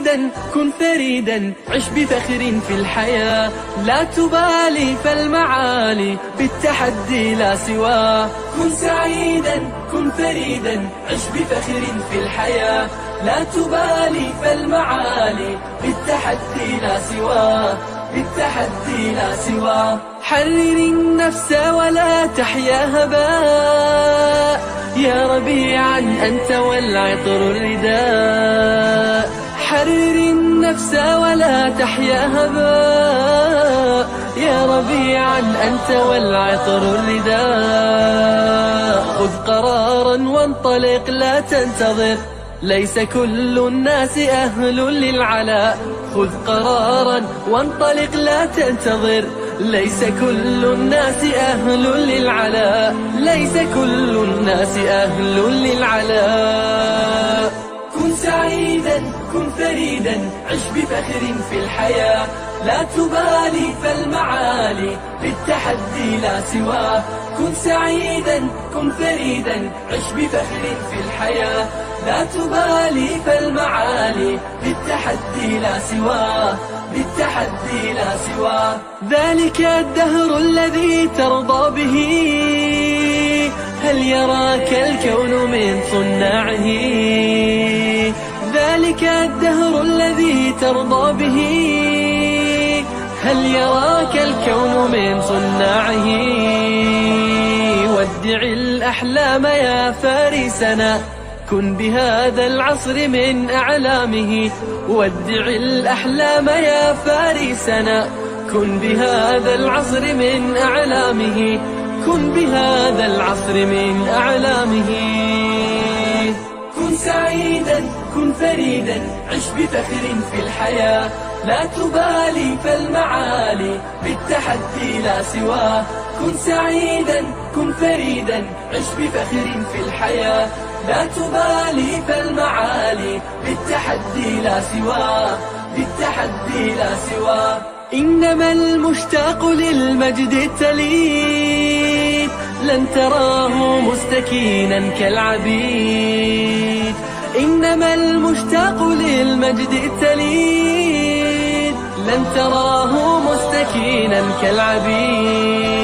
سعيدا كن فريدا عش بفخر في الحياة لا تبالي فالمعالي بالتحدي لا سواه. كن سعيدا كن فريدا عش بفخر في الحياة لا تبالي فالمعالي بالتحدي لا سواه بالتحدي لا سواه. حرر النفس ولا تحيا هباء يا ربيعا أنت والعطر الرداء. حرر النفس ولا تحيا هباء يا ربيعا أنت والعطر الرداء. خذ قرارا وانطلق لا تنتظر ليس كل الناس أهل للعلاء. خذ قرارا وانطلق لا تنتظر ليس كل الناس أهل للعلاء. ليس كل الناس أهل للعلاء. كن سعيدا كن فريدا عش بفخر في الحياة لا تبالي فالمعالي بالتحدي لا سواه. كن سعيدا كن فريدا عش بفخر في الحياة لا تبالي فالمعالي بالتحدي لا سواه بالتحدي لا سواه. ذلك الدهر الذي ترضى به هل يراك الكون من صناعه. ذلك الدهر الذي ترضى به هل يراك الكون من صناعه. ودع الأحلام يا فارسنا كن بهذا العصر من أعلامه. ودع الأحلام يا فارسنا كن بهذا العصر من أعلامه. كن بهذا العصر من أعلامه. كن سعيدا كن فريدا عش بفخر في الحياة لا تبالي فالمعالي بالتحدي لا سواه. كن سعيدا كن فريدا عش بفخر في الحياة لا تبالي فالمعالي بالتحدي لا سواه بالتحدي لا سواه. إنما المشتاق للمجد التليد لن تراه مستكينا كالعبيد. إنما المشتاق للمجد التليد لن تراه مستكينا كالعبيد.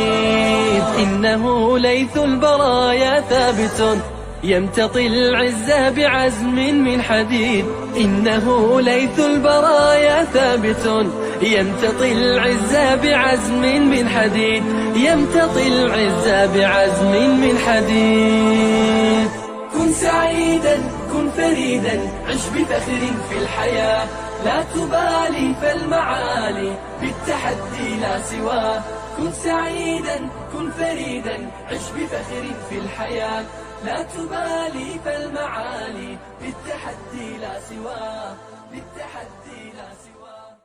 إنه ليث البرايا ثابت يمتطي العز بعزم من حديد. إنه ليث البرايا ثابت يمتطي العز بعزم من حديد. يمتطي العز بعزم من حديد. كن سعيدا كن فريدا عش بفخر في الحياة لا تبالي فالمعالي بالتحدي لا سواه. كن سعيدا كن فريدا عش بفخر في الحياة لا تبالي فالمعالي بالتحدي لا سواه بالتحدي لا سواه.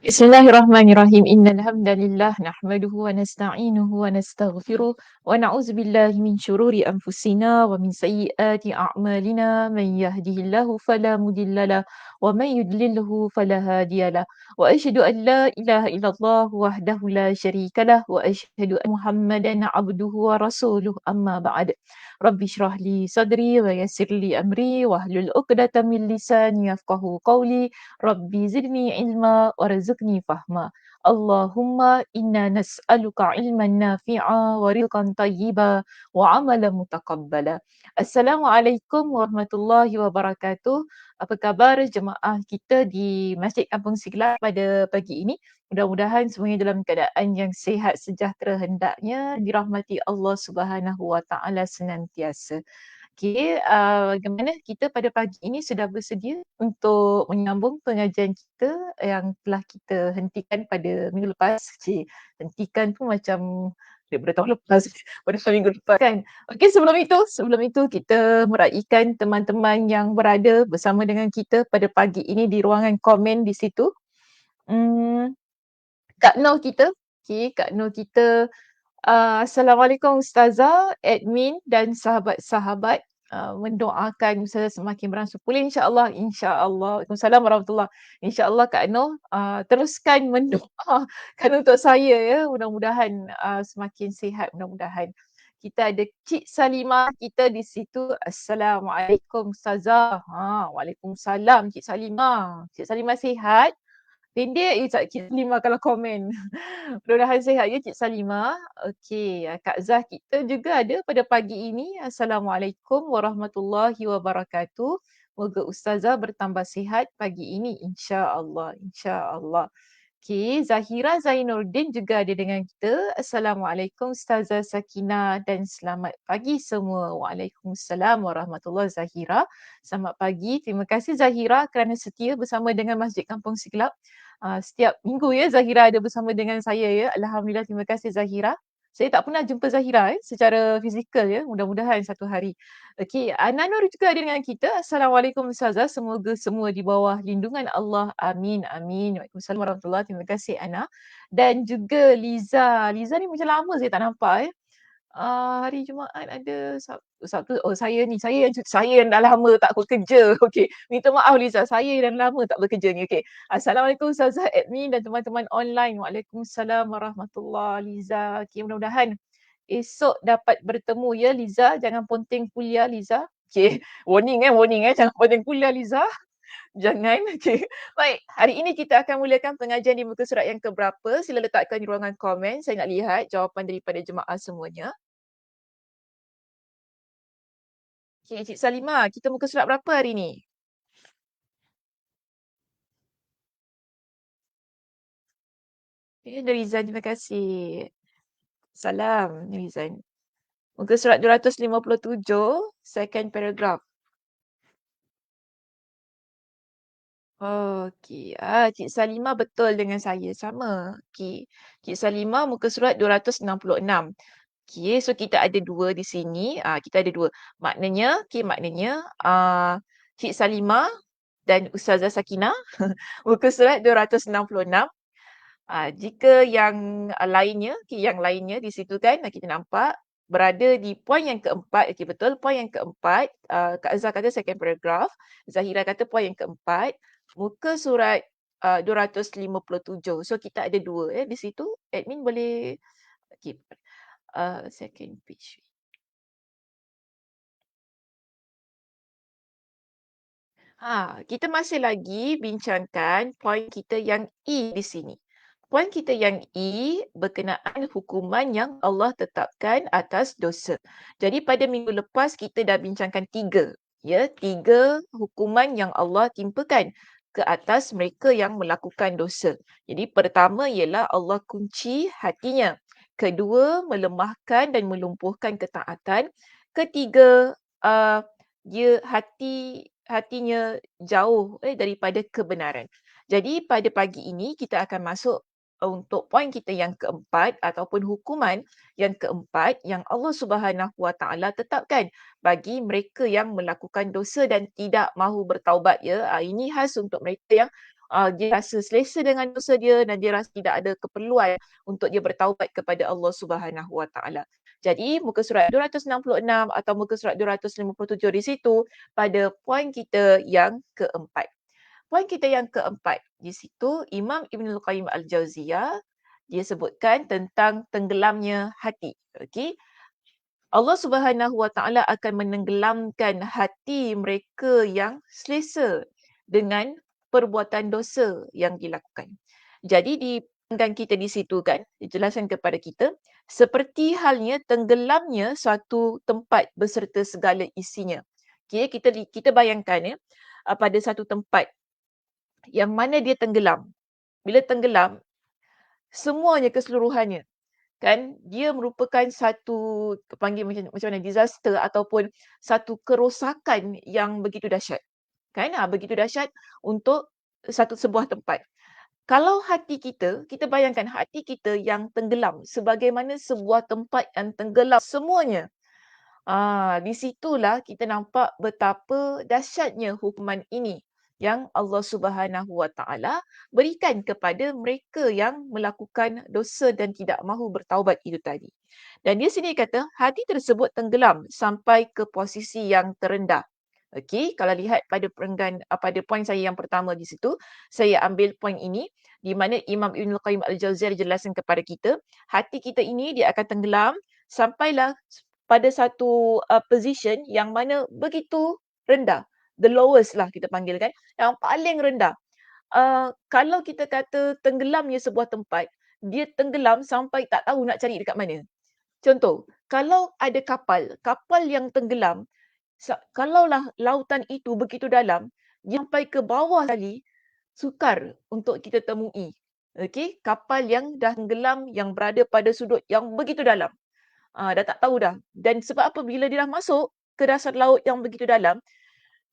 Bismillahirrahmanirrahim. Innal hamdalillah nahmaduhu wa nasta'inuhu wa nastaghfiruh wa na'udzu billahi min syururi anfusina wa min sayyiati a'malina. Man yahdihillahu fala mudhillalah wa man yudlilhu fala hadiyalah. Wa asyhadu an la ilaha illallah wahdahu la syarikalah wa asyhadu anna Muhammadan abduhu wa rasuluh. Amma ba'd. Rabbi shrah li sadri wa yassir li amri wahlul 'uqdatam min lisani yafqahu qawli. Rabbi zidni ilma warzuqni fahma. Allahumma inna nas'aluka ilman nafi'a wa rizqan tayyiba wa amalan mutaqabbala. Assalamualaikum warahmatullahi wabarakatuh. Apa khabar jemaah kita di Masjid Kampung Siglap pada pagi ini? Mudah-mudahan semuanya dalam keadaan yang sihat sejahtera hendaknya dirahmati Allah Subhanahu wa taala senantiasa. Okey, bagaimana kita pada pagi ini sudah bersedia untuk menyambung pengajian kita yang telah kita hentikan pada minggu lepas. Hentikan tu macam daripada tahun lepas pada minggu lepas kan. Okey, sebelum itu kita meraihkan teman-teman yang berada bersama dengan kita pada pagi ini di ruangan komen di situ. Kak Noh kita, Kak Noh kita, Assalamualaikum Ustazah, admin dan sahabat-sahabat, mendoakan Ustazah semakin beransur pulih insya-Allah. Waalaikumsalam warahmatullahi. InsyaAllah Kak Noh, teruskan mendoakan untuk saya ya, mudah-mudahan semakin sihat mudah-mudahan. Kita ada Cik Salimah kita di situ. Assalamualaikum Ustazah. Waalaikumsalam Cik Salimah. Cik Salimah sihat? Pendek je Cik Salimah kalau komen. Mudah-mudahan sihat ya Cik Salimah. Okey, Kak Zah kita juga ada pada pagi ini. Assalamualaikum warahmatullahi wabarakatuh. Moga Ustazah bertambah sihat pagi ini insya-Allah, insya-Allah. Okey, Zahira Zainuddin juga ada dengan kita. Assalamualaikum Ustazah Sakinah dan selamat pagi semua. Waalaikumsalam warahmatullahi Zahira. Selamat pagi. Terima kasih Zahira kerana setia bersama dengan Masjid Kampung Siglap. Setiap minggu ya Zahira ada bersama dengan saya ya. Alhamdulillah, terima kasih Zahira. Saya tak pernah jumpa Zahira secara fizikal ya. Mudah-mudahan satu hari. Okey, Ana Nur juga ada dengan kita. Assalamualaikum Ustazah. Semoga semua di bawah lindungan Allah. Amin, amin. Waalaikumsalam warahmatullahi. Terima kasih Ana. Dan juga Liza. Liza ni macam lama saya tak nampak. Hari Jumaat ada Sabtu. Oh saya yang dah lama tak bekerja. Okey, minta maaf Liza, saya yang dah lama tak bekerja ni. Okey. Assalamualaikum Ustazah admin dan teman-teman online. Waalaikumsalam warahmatullahi Liza. Okey, mudah-mudahan esok dapat bertemu ya Liza. Jangan ponteng kuliah Liza. Okey, warning jangan ponteng kuliah Liza. Jangan. Okey. Baik, hari ini kita akan mulakan pengajian di muka surat yang keberapa? Sila letakkan di ruangan komen. Saya nak lihat jawapan daripada jemaah semuanya. Okey, Cik Salimah, kita muka surat berapa hari ni? Okay, Rizan, terima kasih. Salam, Rizan. Muka surat 257, second paragraph. Okey, Cik Salimah betul dengan saya, sama. Okey, Cik Salimah muka surat 266. Okey, so kita ada dua di sini. Kita ada dua. Maknanya Cik Salimah dan Ustazah Sakinah muka surat 266. Jika yang lainnya di situ kan kita nampak berada di poin yang keempat. Okey, betul, poin yang keempat. Kak Azhar kata second paragraph, Zahira kata poin yang keempat, muka surat 257. So kita ada dua di situ. Admin boleh okey, second page. Kita masih lagi bincangkan poin kita yang E di sini. Poin kita yang E berkenaan hukuman yang Allah tetapkan atas dosa. Jadi pada minggu lepas kita dah bincangkan tiga hukuman yang Allah timpakan ke atas mereka yang melakukan dosa. Jadi pertama ialah Allah kunci hatinya. Kedua, melemahkan dan melumpuhkan ketaatan. Ketiga, dia hatinya jauh daripada kebenaran. Jadi pada pagi ini kita akan masuk untuk poin kita yang keempat ataupun hukuman yang keempat yang Allah Subhanahu Wa Taala tetapkan bagi mereka yang melakukan dosa dan tidak mahu bertaubat ya. Ini khas untuk mereka yang dia rasa selesa dengan dosa dia dan dia rasa tidak ada keperluan untuk dia bertaubat kepada Allah Subhanahu Wa Taala. Jadi muka surat 266 atau muka surat 257 di situ pada poin kita yang keempat. Poin kita yang keempat di situ Imam Ibnul Qayyim Al-Jauziyah dia sebutkan tentang tenggelamnya hati. Okey. Allah Subhanahu Wa Taala akan menenggelamkan hati mereka yang selesa dengan perbuatan dosa yang dilakukan. Jadi di penggan kita di situ kan dijelaskan kepada kita seperti halnya tenggelamnya suatu tempat beserta segala isinya. Okey, kita bayangkan pada satu tempat yang mana dia tenggelam. Bila tenggelam, semuanya keseluruhannya kan dia merupakan satu panggil macam mana disaster ataupun satu kerosakan yang begitu dahsyat. Kan? Begitu dahsyat untuk sebuah tempat. Kalau hati kita bayangkan hati kita yang tenggelam sebagaimana sebuah tempat yang tenggelam semuanya. Di situlah kita nampak betapa dahsyatnya hukuman ini yang Allah Subhanahu Wa Taala berikan kepada mereka yang melakukan dosa dan tidak mahu bertaubat itu tadi. Dan dia sini kata hati tersebut tenggelam sampai ke posisi yang terendah. Okey, kalau lihat pada pada poin saya yang pertama di situ, saya ambil poin ini di mana Imam Ibnul Qayyim Al-Jauziyah jelaskan kepada kita, hati kita ini dia akan tenggelam sampailah pada satu position yang mana begitu rendah, the lowest lah kita panggil kan, yang paling rendah. Kalau kita kata tenggelamnya sebuah tempat, dia tenggelam sampai tak tahu nak cari dekat mana. Contoh, kalau ada kapal, kapal yang tenggelam, kalaulah lautan itu begitu dalam, sampai ke bawah sekali, sukar untuk kita temui. Okey, kapal yang dah tenggelam, yang berada pada sudut yang begitu dalam. Dah tak tahu dah. Dan sebab apa? Bila dia dah masuk ke dasar laut yang begitu dalam,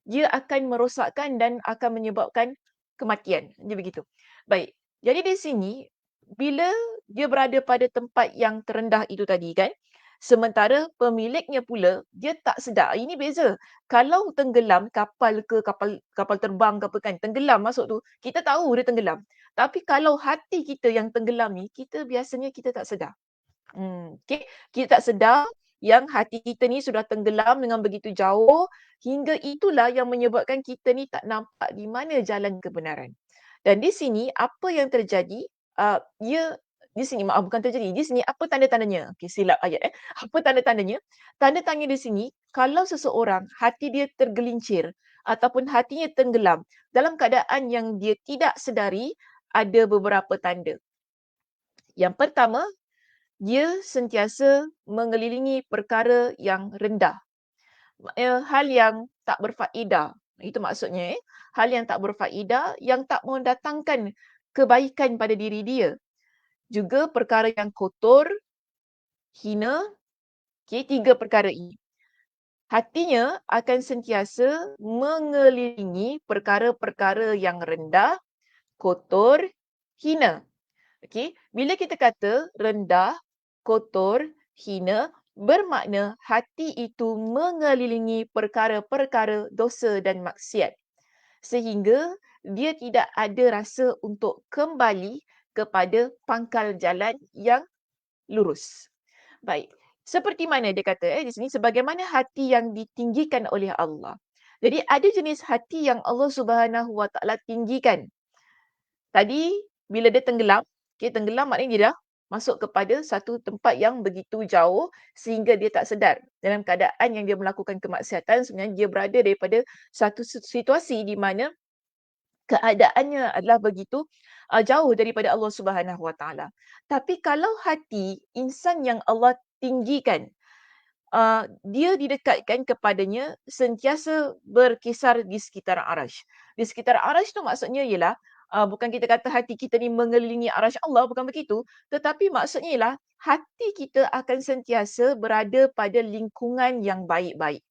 dia akan merosakkan dan akan menyebabkan kematian. Dia begitu. Baik. Jadi di sini, bila dia berada pada tempat yang terendah itu tadi kan, sementara pemiliknya pula, dia tak sedar. Ini beza. Kalau tenggelam kapal ke kapal terbang ke apa kan, tenggelam masuk tu, kita tahu dia tenggelam. Tapi kalau hati kita yang tenggelam ni, biasanya kita tak sedar. Okey. Kita tak sedar yang hati kita ni sudah tenggelam dengan begitu jauh, hingga itulah yang menyebabkan kita ni tak nampak di mana jalan kebenaran. Dan di sini apa yang terjadi, ia di sini maaf bukan terjadi, di sini apa tanda-tandanya? Okey, silap ayat Apa tanda-tandanya? Tanda-tanda di sini, kalau seseorang hati dia tergelincir ataupun hatinya tenggelam dalam keadaan yang dia tidak sedari, ada beberapa tanda. Yang pertama, dia sentiasa mengelilingi perkara yang rendah. Hal yang tak berfaedah. Itu maksudnya. Hal yang tak berfaedah, yang tak mendatangkan kebaikan pada diri dia. Juga perkara yang kotor, hina. Okay, 3 perkara ini. Hatinya akan sentiasa mengelilingi perkara-perkara yang rendah, kotor, hina. Okey, bila kita kata rendah, kotor, hina, bermakna hati itu mengelilingi perkara-perkara dosa dan maksiat. Sehingga dia tidak ada rasa untuk kembali kepada pangkal jalan yang lurus. Baik, seperti mana dia kata di sini, sebagaimana hati yang ditinggikan oleh Allah. Jadi ada jenis hati yang Allah Subhanahu Wa Taala tinggikan. Tadi bila dia tenggelam, tenggelam maknanya dia dah masuk kepada satu tempat yang begitu jauh sehingga dia tak sedar. Dalam keadaan yang dia melakukan kemaksiatan, sebenarnya dia berada daripada satu situasi di mana keadaannya adalah begitu jauh daripada Allah Subhanahu Wa Taala. Tapi kalau hati insan yang Allah tinggikan, dia didekatkan kepadanya sentiasa berkisar di sekitar arasy. Di sekitar arasy tu maksudnya ialah, bukan kita kata hati kita ni mengelilingi arasy Allah, bukan begitu. Tetapi maksudnya ialah hati kita akan sentiasa berada pada lingkungan yang baik-baik.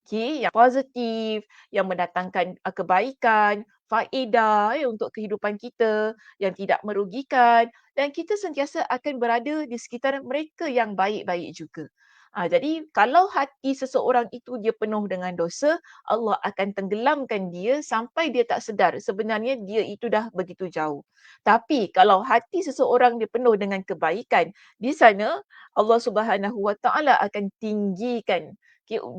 Okey, yang positif, yang mendatangkan kebaikan, faedah untuk kehidupan kita, yang tidak merugikan, dan kita sentiasa akan berada di sekitar mereka yang baik-baik juga. Jadi kalau hati seseorang itu dia penuh dengan dosa, Allah akan tenggelamkan dia sampai dia tak sedar sebenarnya dia itu dah begitu jauh. Tapi kalau hati seseorang dia penuh dengan kebaikan, di sana Allah Subhanahu Wa Taala akan tinggikan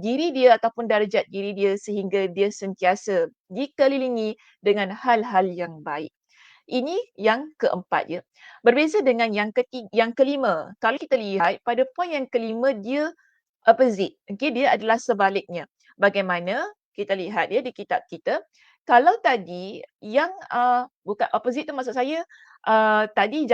diri dia ataupun darjat diri dia sehingga dia sentiasa dikelilingi dengan hal-hal yang baik. Ini yang keempat ya. Berbeza dengan yang kelima. Kalau kita lihat pada poin yang kelima, dia opposite. Okey, dia adalah sebaliknya. Bagaimana? Kita lihat ya di kitab kita. Kalau tadi yang bukan opposite tu, maksud saya tadi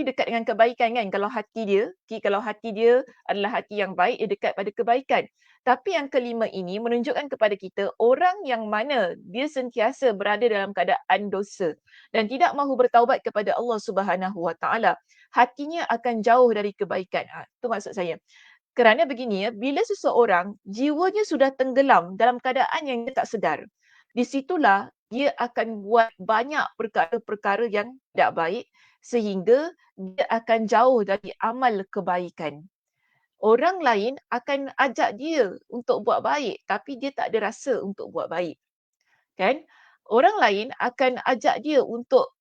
dekat dengan kebaikan kan, kalau hati dia, kalau hati dia adalah hati yang baik, dia dekat pada kebaikan. Tapi yang kelima ini menunjukkan kepada kita orang yang mana dia sentiasa berada dalam keadaan dosa dan tidak mahu bertaubat kepada Allah Subhanahu Wa Taala, hatinya akan jauh dari kebaikan. Itu maksud saya. Kerana begini ya, bila seseorang jiwanya sudah tenggelam dalam keadaan yang dia tak sedar, di situlah dia akan buat banyak perkara-perkara yang tidak baik sehingga dia akan jauh dari amal kebaikan. Orang lain akan ajak dia untuk buat baik tapi dia tak ada rasa untuk buat baik. Kan? Orang lain akan ajak dia untuk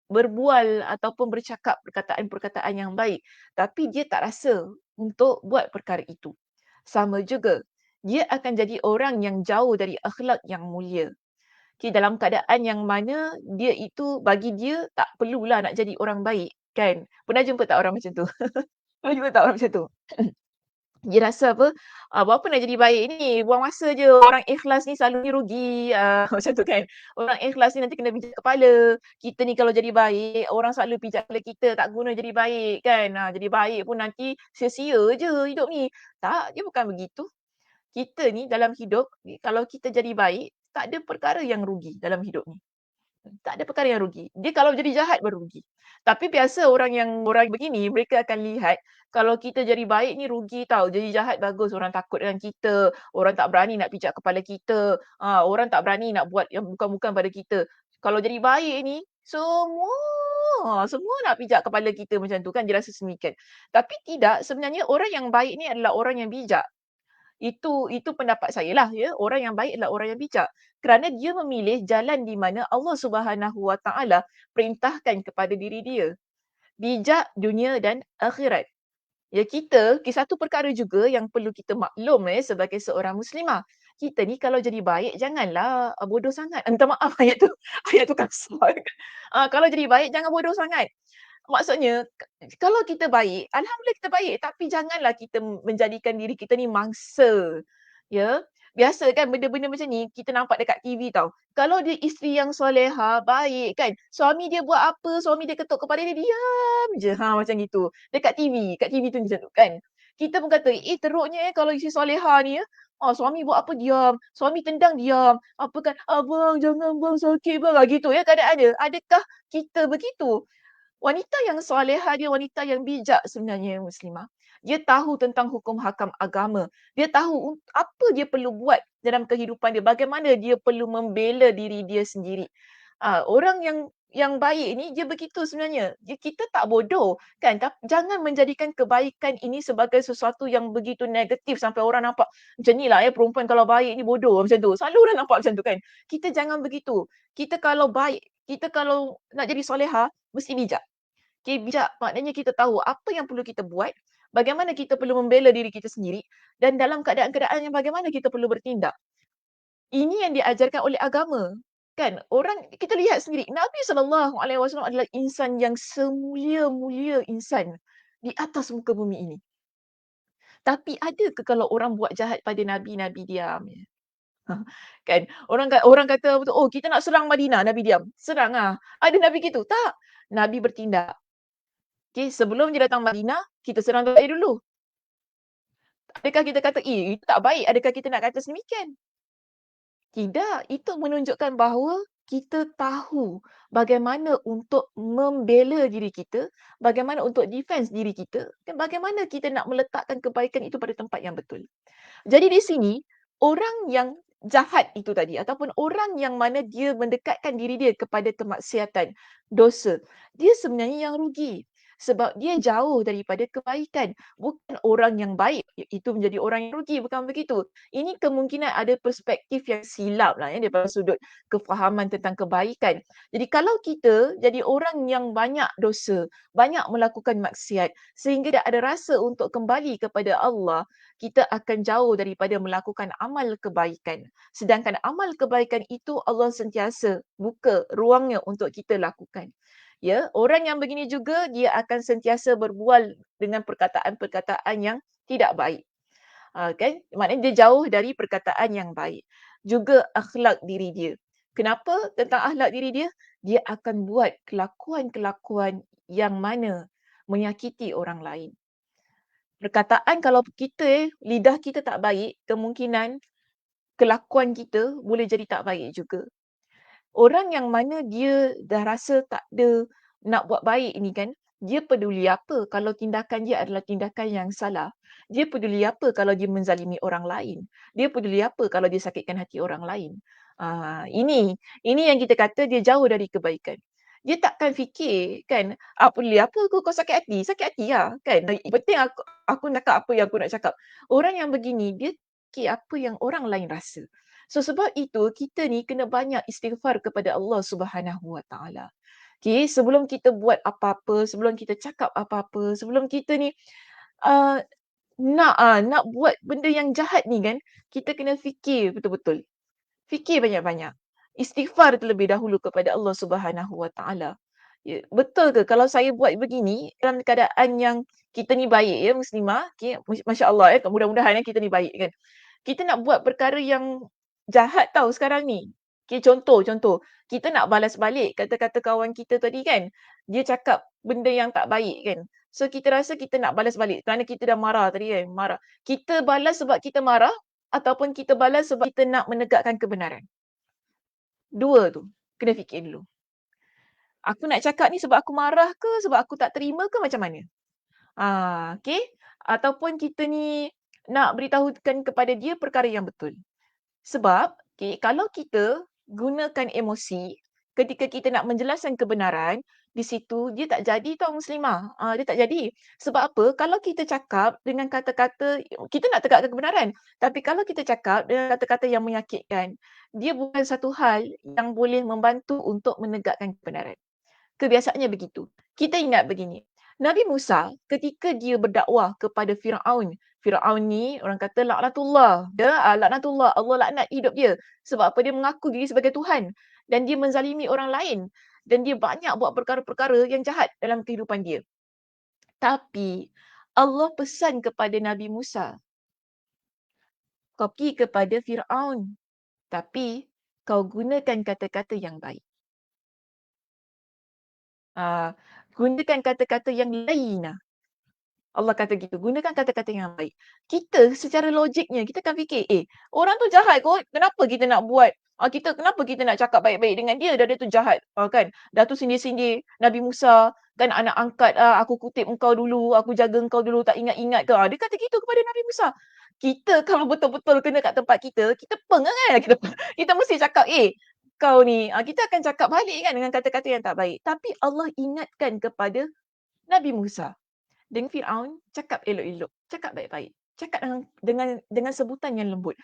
berbual ataupun bercakap perkataan-perkataan yang baik tapi dia tak rasa untuk buat perkara itu. Sama juga, dia akan jadi orang yang jauh dari akhlak yang mulia. Dalam keadaan yang mana dia itu, bagi dia tak perlulah nak jadi orang baik, kan? Pernah jumpa tak orang macam tu? Pernah jumpa tak orang macam tu? Dia rasa apa, buat apa nak jadi baik ni, buang masa je, orang ikhlas ni selalunya rugi, macam tu kan. Orang ikhlas ni nanti kena pijat kepala, kita ni kalau jadi baik, orang selalu pijat kepala kita, tak guna jadi baik kan. Jadi baik pun nanti sia-sia je hidup ni. Tak, dia bukan begitu. Kita ni dalam hidup, kalau kita jadi baik, tak ada perkara yang rugi dalam hidup ni. Tak ada perkara yang rugi. Dia kalau jadi jahat baru rugi. Tapi biasa orang begini, mereka akan lihat kalau kita jadi baik ni rugi tau. Jadi jahat bagus, orang takut dengan kita, orang tak berani nak pijak kepala kita, orang tak berani nak buat yang bukan-bukan pada kita. Kalau jadi baik ni, semua nak pijak kepala kita macam tu kan, dia rasa semikian. Tapi tidak, sebenarnya orang yang baik ni adalah orang yang bijak. Itu pendapat saya lah ya, orang yang baik adalah orang yang bijak. Kerana dia memilih jalan di mana Allah Subhanahu Wa Taala perintahkan kepada diri dia. Bijak dunia dan akhirat. Ya satu perkara juga yang perlu kita maklum sebagai seorang muslimah. Kita ni kalau jadi baik janganlah bodoh sangat. Minta maaf ayat tu kasar. Kalau jadi baik jangan bodoh sangat. Maksudnya kalau kita baik, alhamdulillah kita baik, tapi janganlah kita menjadikan diri kita ni mangsa. Ya. Biasa kan benda-benda macam ni kita nampak dekat TV tau. Kalau dia isteri yang solehah, baik kan. Suami dia buat apa, suami dia ketuk kepala dia, diam je. Macam gitu. Dekat TV, kat TV tu macam tu kan. Kita pun kata, teruknya kalau isteri solehah ni ya. Suami buat apa diam, suami tendang diam. Apa kan, abang jangan bang sakit bang. Gitu ya keadaannya. Adakah kita begitu? Wanita yang solehah dia wanita yang bijak sebenarnya muslimah. Dia tahu tentang hukum hakam agama. Dia tahu apa dia perlu buat dalam kehidupan dia. Bagaimana dia perlu membela diri dia sendiri. Orang yang baik ni dia begitu sebenarnya. Kita tak bodoh kan. Jangan menjadikan kebaikan ini sebagai sesuatu yang begitu negatif sampai orang nampak macam ni lah perempuan kalau baik ni bodoh macam tu. Selalu orang nampak macam tu kan. Kita jangan begitu. Kita kalau baik, kita kalau nak jadi solehah, mesti bijak. Okay, bijak maknanya kita tahu apa yang perlu kita buat, bagaimana kita perlu membela diri kita sendiri dan dalam keadaan-keadaan yang bagaimana kita perlu bertindak. Ini yang diajarkan oleh agama. Kan? Orang kita lihat sendiri, Nabi SAW adalah insan yang semulia-mulia insan di atas muka bumi ini. Tapi ada ke kalau orang buat jahat pada Nabi, Nabi diam je? Kan? Orang kata, kita nak serang Madinah, Nabi diam. Serang ah. Ada Nabi gitu? Tak. Nabi bertindak. Okay, sebelum dia datang Madinah, kita serang dia dulu. Adakah kita kata, itu tak baik? Adakah kita nak kata sedemikian? Tidak. Itu menunjukkan bahawa kita tahu bagaimana untuk membela diri kita, bagaimana untuk defense diri kita, dan bagaimana kita nak meletakkan kebaikan itu pada tempat yang betul. Jadi di sini, orang yang jahat itu tadi ataupun orang yang mana dia mendekatkan diri dia kepada kemaksiatan, dosa, dia sebenarnya yang rugi. Sebab dia jauh daripada kebaikan. Bukan orang yang baik, itu menjadi orang yang rugi. Bukan begitu. Ini kemungkinan ada perspektif yang silap lah daripada sudut kefahaman tentang kebaikan. Jadi kalau kita jadi orang yang banyak dosa, banyak melakukan maksiat, sehingga tak ada rasa untuk kembali kepada Allah, kita akan jauh daripada melakukan amal kebaikan. Sedangkan amal kebaikan itu Allah sentiasa buka ruangnya untuk kita lakukan. Ya, orang yang begini juga dia akan sentiasa berbual dengan perkataan-perkataan yang tidak baik. Kan? Maknanya dia jauh dari perkataan yang baik. Juga akhlak diri dia. Kenapa tentang akhlak diri dia? Dia akan buat kelakuan-kelakuan yang mana menyakiti orang lain. Perkataan kalau kita lidah kita tak baik, kemungkinan kelakuan kita boleh jadi tak baik juga. Orang yang mana dia dah rasa tak ada nak buat baik ni kan, dia peduli apa kalau tindakan dia adalah tindakan yang salah. Dia peduli apa kalau dia menzalimi orang lain. Dia peduli apa kalau dia sakitkan hati orang lain. Ini yang kita kata dia jauh dari kebaikan. Dia takkan fikir kan, peduli apa kau sakit hati? Sakit hati lah kan. Penting aku nak cakap apa yang aku nak cakap. Orang yang begini, dia fikir apa yang orang lain rasa. So sebab itu kita ni kena banyak istighfar kepada Allah Subhanahu Wa Taala. Okay, sebelum kita buat apa-apa, sebelum kita cakap apa-apa, sebelum kita ni uh, nak buat benda yang jahat ni kan, kita kena fikir betul-betul. Fikir banyak-banyak. Istighfar terlebih dahulu kepada Allah Subhanahu Wa Taala. Ya, betul ke kalau saya buat begini dalam keadaan yang kita ni baik ya, muslimah, okey, masya-Allah ya, mudah-mudahan ya kita ni baik kan. Kita nak buat perkara yang jahat tau sekarang ni. Okey, contoh, kita nak balas balik kata-kata kawan kita tadi kan, dia cakap benda yang tak baik kan. So kita rasa kita nak balas balik kerana kita dah marah tadi kan, marah. Kita balas sebab kita marah ataupun kita balas sebab kita nak menegakkan kebenaran. Dua tu, kena fikir dulu. Aku nak cakap ni sebab aku marah ke, sebab aku tak terima ke, macam mana? Okey. Ataupun kita ni nak beritahukan kepada dia perkara yang betul. Sebab, okey, kalau kita gunakan emosi ketika kita nak menjelaskan kebenaran, di situ dia tak jadi tau muslimah. Dia tak jadi. Sebab apa? Kalau kita cakap dengan kata-kata, kita nak tegakkan kebenaran. Tapi kalau kita cakap dengan kata-kata yang menyakitkan, dia bukan satu hal yang boleh membantu untuk menegakkan kebenaran. Kebiasaannya begitu. Kita ingat begini, Nabi Musa ketika dia berdakwah kepada Firaun, Firaun ni orang kata laknatullah, laknatullah, Allah laknat hidup dia. Sebab apa? Dia mengaku diri sebagai Tuhan dan dia menzalimi orang lain dan dia banyak buat perkara-perkara yang jahat dalam kehidupan dia. Tapi Allah pesan kepada Nabi Musa, kau pergi kepada Firaun, tapi kau gunakan kata-kata yang baik. Gunakan kata-kata yang layyinah. Allah kata gitu, gunakan kata-kata yang baik. Kita secara logiknya, kita akan fikir, orang tu jahat kot, kenapa kita nak buat, kenapa kita nak cakap baik-baik dengan dia, dah dia tu jahat, kan. Dah tu sindir-sindir Nabi Musa, kan anak angkat, aku kutip engkau dulu, aku jaga engkau dulu, tak ingat-ingat ke. Dia kata gitu kepada Nabi Musa. Kita kalau betul-betul kena kat tempat kita peng kan, kita mesti cakap, kau ni, kita akan cakap balik kan dengan kata-kata yang tak baik. Tapi Allah ingatkan kepada Nabi Musa. Dengan Firaun, cakap elok-elok, cakap baik-baik, cakap dengan sebutan yang lembut.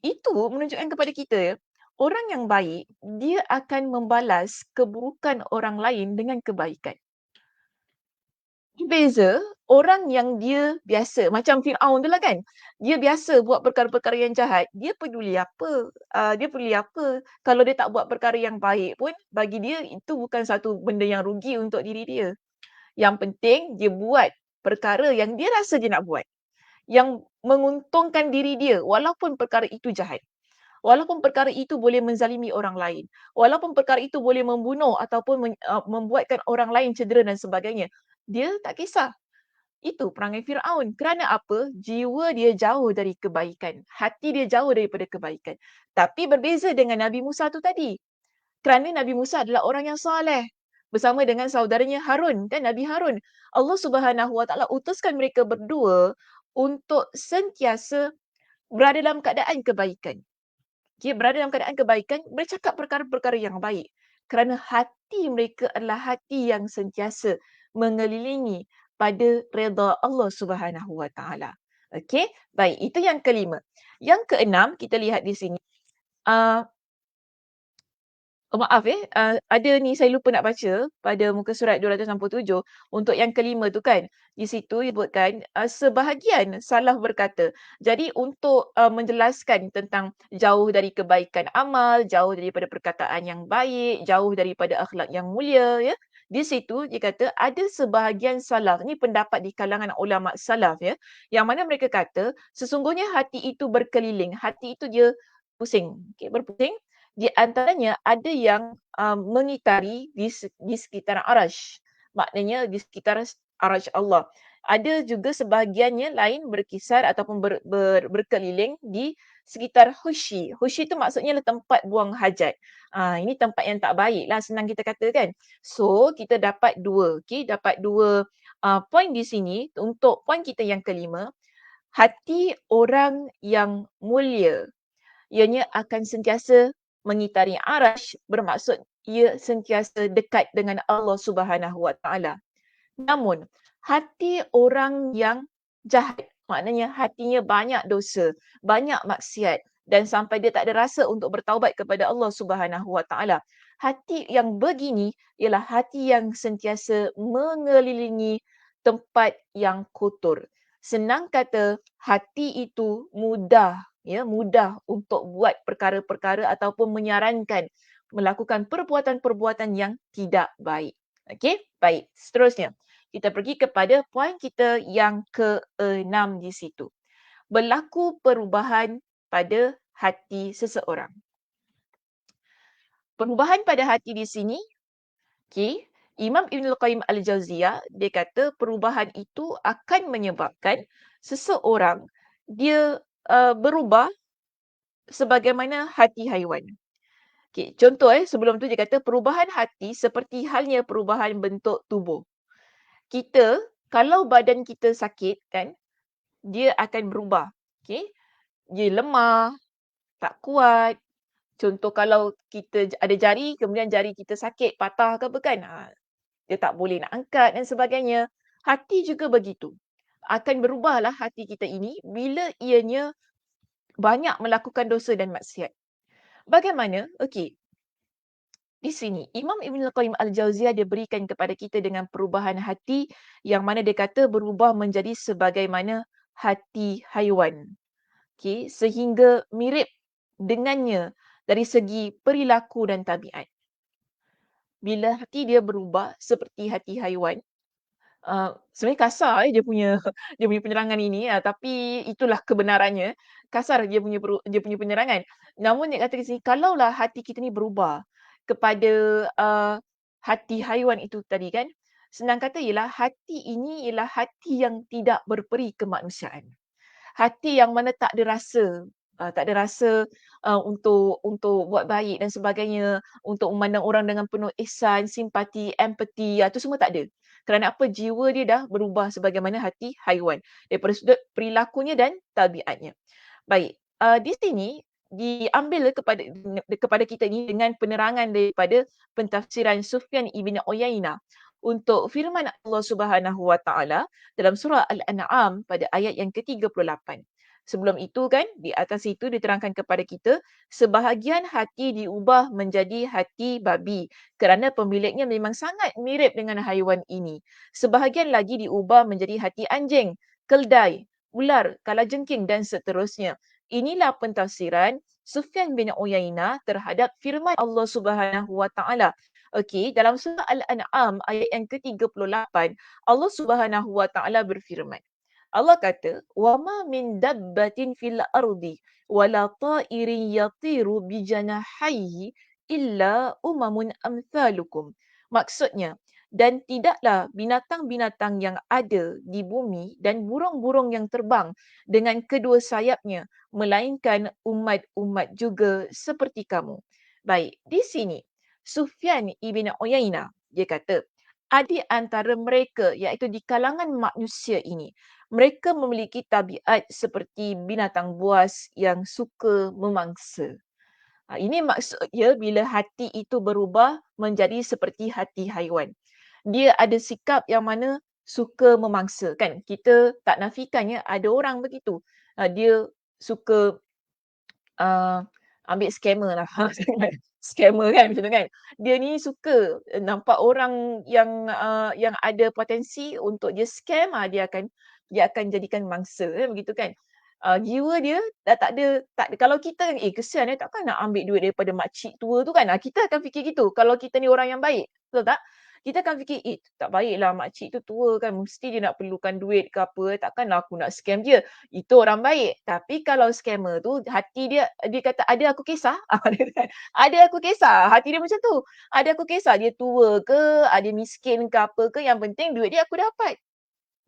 Itu menunjukkan kepada kita ya, orang yang baik, dia akan membalas keburukan orang lain dengan kebaikan. Beza orang yang dia biasa, macam Firaun tu lah kan, dia biasa buat perkara-perkara yang jahat, dia peduli apa? Dia peduli apa kalau dia tak buat perkara yang baik pun, bagi dia itu bukan satu benda yang rugi untuk diri dia. Yang penting dia buat perkara yang dia rasa dia nak buat. Yang menguntungkan diri dia walaupun perkara itu jahat. Walaupun perkara itu boleh menzalimi orang lain. Walaupun perkara itu boleh membunuh ataupun membuatkan orang lain cedera dan sebagainya. Dia tak kisah. Itu perangai Firaun. Kerana apa? Jiwa dia jauh dari kebaikan. Hati dia jauh daripada kebaikan. Tapi berbeza dengan Nabi Musa tu tadi. Kerana Nabi Musa adalah orang yang soleh bersama dengan saudaranya Harun dan Nabi Harun. Allah Subhanahu Wa Taala utuskan mereka berdua untuk sentiasa berada dalam keadaan kebaikan. Okay, berada dalam keadaan kebaikan, bercakap perkara-perkara yang baik. Kerana hati mereka adalah hati yang sentiasa mengelilingi pada redha Allah Subhanahu Wa Taala. Okey, baik, itu yang kelima. Yang keenam, kita lihat di sini. Maaf ada ni saya lupa nak baca pada muka surat 267 untuk yang kelima tu kan. Di situ disebutkan sebahagian salaf berkata. Jadi untuk menjelaskan tentang jauh dari kebaikan amal, jauh daripada perkataan yang baik, jauh daripada akhlak yang mulia ya. Di situ dia kata ada sebahagian salaf, ni pendapat di kalangan ulama salaf ya, yang mana mereka kata sesungguhnya hati itu berkeliling, hati itu dia pusing, berpusing. Di antaranya ada yang mengitari di sekitar Arash. Maknanya di sekitar Arash Allah. Ada juga sebahagiannya lain berkisar ataupun berkeliling di sekitar Hushi. Hushi itu maksudnya adalah tempat buang hajat. Ini tempat yang tak baik lah, senang kita katakan. So, kita dapat dua. Okay? Dapat dua poin di sini. Untuk poin kita yang kelima, hati orang yang mulia ianya akan sentiasa mengitari arash, bermaksud ia sentiasa dekat dengan Allah Subhanahu Wa Taala. Namun hati orang yang jahat, maknanya hatinya banyak dosa, banyak maksiat dan sampai dia tak ada rasa untuk bertaubat kepada Allah Subhanahu Wa Taala. Hati yang begini ialah hati yang sentiasa mengelilingi tempat yang kotor. Senang kata, hati itu mudah untuk buat perkara-perkara ataupun menyarankan melakukan perbuatan-perbuatan yang tidak baik. Okey, baik. Seterusnya, kita pergi kepada poin kita yang ke-6 di situ. Berlaku perubahan pada hati seseorang. Perubahan pada hati di sini, okey, Imam Ibn Al-Qayyim Al-Jauziyah, dia kata perubahan itu akan menyebabkan seseorang dia berubah sebagaimana hati haiwan. Okey, contoh sebelum tu dia kata perubahan hati seperti halnya perubahan bentuk tubuh. Kita, kalau badan kita sakit kan, dia akan berubah. Okey, dia lemah, tak kuat. Contoh kalau kita ada jari, kemudian jari kita sakit, patah ke apa kan, dia tak boleh nak angkat dan sebagainya. Hati juga begitu. Akan berubahlah hati kita ini bila ianya banyak melakukan dosa dan maksiat. Bagaimana? Okey, di sini Imam Ibn Al-Qayyim Al-Jauziyah dia berikan kepada kita dengan perubahan hati yang mana dia kata berubah menjadi sebagaimana hati haiwan. Okey, sehingga mirip dengannya dari segi perilaku dan tabiat. Bila hati dia berubah seperti hati haiwan, sebenarnya kasar dia punya penerangan ini, tapi itulah kebenarannya. Kasar dia punya penerangan. Namun dia kata di sini, kalaulah hati kita ni berubah kepada, hati haiwan itu tadi kan, senang kata ialah hati ini ialah hati yang tidak berperi kemanusiaan. Hati yang mana tak ada rasa, tak ada rasa, untuk buat baik dan sebagainya, untuk memandang orang dengan penuh ihsan, simpati, empati, itu semua tak ada. Kerana apa? Jiwa dia dah berubah sebagaimana hati haiwan, daripada sudut perilakunya dan tabiatnya. Baik, di sini diambil kepada kita ni dengan penerangan daripada pentafsiran Sufyan ibn Uyainah untuk firman Allah Subhanahu Wa Taala dalam surah Al-An'am pada ayat yang ke-38. Sebelum itu kan, di atas itu diterangkan kepada kita, sebahagian hati diubah menjadi hati babi kerana pemiliknya memang sangat mirip dengan haiwan ini. Sebahagian lagi diubah menjadi hati anjing, keldai, ular, kalajengking dan seterusnya. Inilah pentafsiran Sufyan bin Uyainah terhadap firman Allah Subhanahu Wa Taala. Okey, dalam surah Al-An'am ayat yang ke-38, Allah Subhanahu Wa Taala berfirman. Allah kata, "Wa ma min dabbatin fil ardi wala ta'irin yatiru bi janahaihi illa umamun amsalukum." Maksudnya, dan tidaklah binatang-binatang yang ada di bumi dan burung-burung yang terbang dengan kedua sayapnya, melainkan umat-umat juga seperti kamu. Baik, di sini Sufyan ibn Uyainah dia kata, ada antara mereka iaitu di kalangan manusia ini, mereka memiliki tabiat seperti binatang buas yang suka memangsa. Ini maksudnya bila hati itu berubah menjadi seperti hati haiwan. Dia ada sikap yang mana suka memangsa kan. Kita tak nafikan ada orang begitu. Dia suka uh, ambil scammer lah. Scammer kan macam tu kan. Dia ni suka nampak orang yang ada potensi untuk dia scam, dia akan jadikan mangsa kan begitu kan. Jiwa dia dah tak ada kalau kita kan kesian takkan nak ambil duit daripada makcik tua tu kan. Kita akan fikir gitu kalau kita ni orang yang baik. Betul tak? Kita akan fikir, tak baiklah makcik tu tua kan, mesti dia nak perlukan duit ke apa, takkanlah aku nak scam dia. Itu orang baik. Tapi kalau scammer tu hati dia kata ada aku kisah. Ada aku kisah. Hati dia macam tu. Ada aku kisah dia tua ke, ada miskin ke apa ke, yang penting duit dia aku dapat.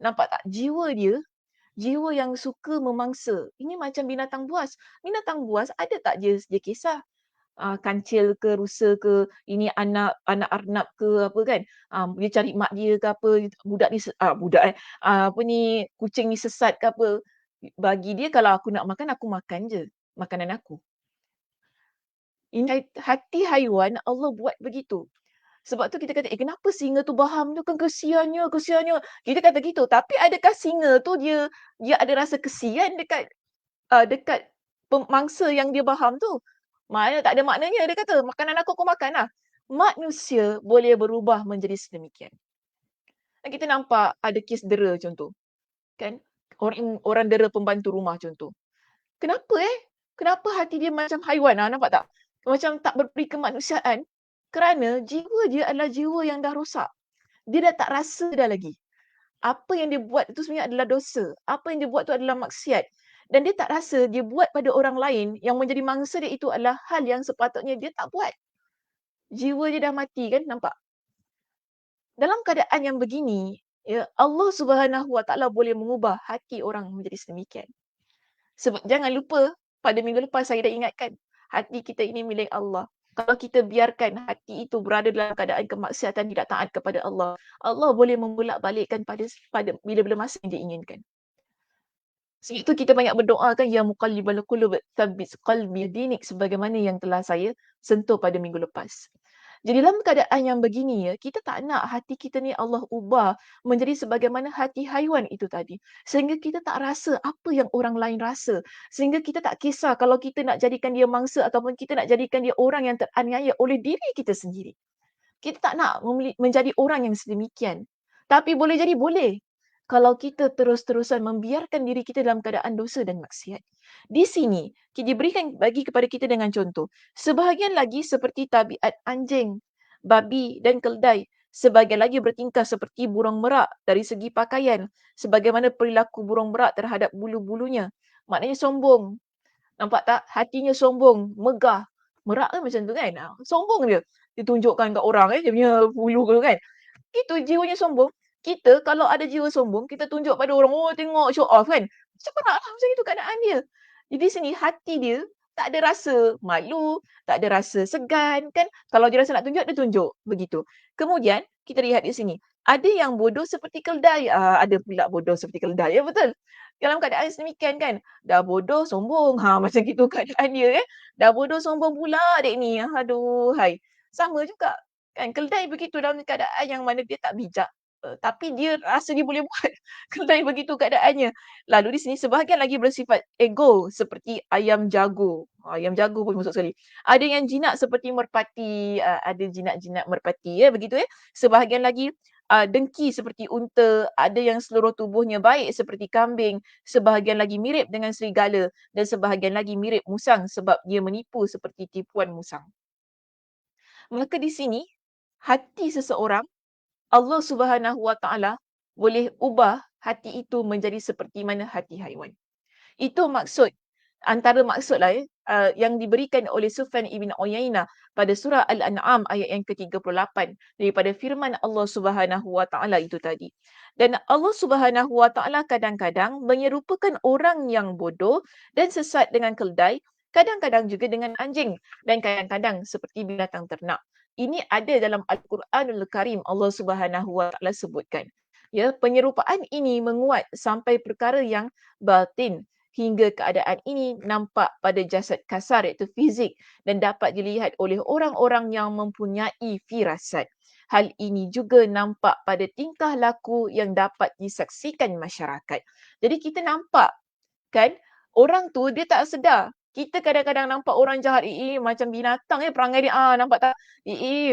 Nampak tak? Jiwa yang suka memangsa. Ini macam binatang buas. Binatang buas ada tak dia kisah? Kancil ke, rusa ke, ini anak arnab ke apa kan. Dia cari mak dia ke apa, budak ni apa ni, kucing ni sesat ke apa. Bagi dia kalau aku nak makan, aku makan je makanan aku. Ini hati haiwan Allah buat begitu. Sebab tu kita kata, kenapa singa tu baham tu kan, kesiannya. Kita kata gitu. Tapi adakah singa tu dia ada rasa kesian dekat mangsa yang dia baham tu? Maknanya tak ada maknanya. Dia kata, makanan aku makan lah. Manusia boleh berubah menjadi sedemikian. Dan kita nampak ada kes dera contoh. Kan? Orang dera pembantu rumah contoh. Kenapa Kenapa hati dia macam haiwan? Nampak tak? Macam tak berperi kemanusiaan. Kerana jiwa dia adalah jiwa yang dah rosak. dia dah tak rasa dah lagi. Apa yang dia buat itu sebenarnya adalah dosa. Apa yang dia buat itu adalah maksiat. Dan dia tak rasa dia buat pada orang lain yang menjadi mangsa dia itu adalah hal yang sepatutnya dia tak buat. Jiwa dia dah mati kan, nampak? Dalam keadaan yang begini, ya, Allah Subhanahu Wa Taala boleh mengubah hati orang menjadi sedemikian. Sebab jangan lupa, pada minggu lepas saya dah ingatkan, hati kita ini milik Allah. Kalau kita biarkan hati itu berada dalam keadaan kemaksiatan tidak taat kepada Allah, Allah boleh membolak-balikkan pada bila-bila masa yang dia inginkan. Sebab itu kita banyak berdoa kan, ya muqallibal qulub tsabbit qalbi dinik, sebagaimana yang telah saya sentuh pada minggu lepas. Jadi dalam keadaan yang begini ya, kita tak nak hati kita ni Allah ubah menjadi sebagaimana hati haiwan itu tadi. Sehingga kita tak rasa apa yang orang lain rasa. Sehingga kita tak kisah kalau kita nak jadikan dia mangsa ataupun kita nak jadikan dia orang yang teraniaya oleh diri kita sendiri. Kita tak nak menjadi orang yang sedemikian. Tapi boleh jadi boleh. Kalau kita terus-terusan membiarkan diri kita dalam keadaan dosa dan maksiat. Di sini, diberikan bagi kepada kita dengan contoh. Sebahagian lagi seperti tabiat anjing, babi dan keldai. Sebahagian lagi bertingkah seperti burung merak dari segi pakaian. Sebagaimana perilaku burung merak terhadap bulu-bulunya. Maknanya sombong. Nampak tak? Hatinya sombong, megah. Merak kan macam tu kan? Sombong dia. Dia tunjukkan kat orang dia punya bulu tu kan. Itu jiwanya sombong. Kita kalau ada jiwa sombong, kita tunjuk pada orang, oh tengok show off kan. Macam merak lah macam itu keadaan dia. Jadi sini hati dia tak ada rasa malu, tak ada rasa segan kan. Kalau dia rasa nak tunjuk, dia tunjuk. Begitu. Kemudian, kita lihat di sini. Ada yang bodoh seperti keldai. Ada pula bodoh seperti keldai. Ya betul. Dalam keadaan sedemikian kan. Dah bodoh, sombong. Macam gitu keadaan dia kan. Dah bodoh, sombong pula adik ni. Aduh, hai. Sama juga. Kan, keldai begitu dalam keadaan yang mana dia tak bijak. Tapi dia rasa dia boleh buat. Keldai begitu keadaannya. Lalu di sini sebahagian lagi bersifat ego seperti ayam jago. Ayam jago pun masuk sekali. Ada yang jinak seperti merpati, ada jinak-jinak merpati ya begitu ya. Sebahagian lagi dengki seperti unta, ada yang seluruh tubuhnya baik seperti kambing, sebahagian lagi mirip dengan serigala dan sebahagian lagi mirip musang sebab dia menipu seperti tipuan musang. Maka di sini hati seseorang Allah Subhanahu Wa Taala boleh ubah hati itu menjadi seperti mana hati haiwan. Itu maksud, antara maksudlah yang diberikan oleh Sufyan ibn Uyainah pada surah Al-An'am ayat yang ke-38 daripada firman Allah Subhanahu Wa Taala itu tadi. Dan Allah Subhanahu Wa Taala kadang-kadang menyerupakan orang yang bodoh dan sesat dengan keldai, kadang-kadang juga dengan anjing dan kadang-kadang seperti binatang ternak. Ini ada dalam Al-Quranul Karim, Allah Subhanahu Wa Taala sebutkan. Ya, penyerupaan ini menguat sampai perkara yang batin hingga keadaan ini nampak pada jasad kasar iaitu fizik dan dapat dilihat oleh orang-orang yang mempunyai firasat. Hal ini juga nampak pada tingkah laku yang dapat disaksikan masyarakat. Jadi kita nampak kan, orang tu dia tak sedar. Kita kadang-kadang nampak orang jahat, macam binatang perangai dia, nampak tak?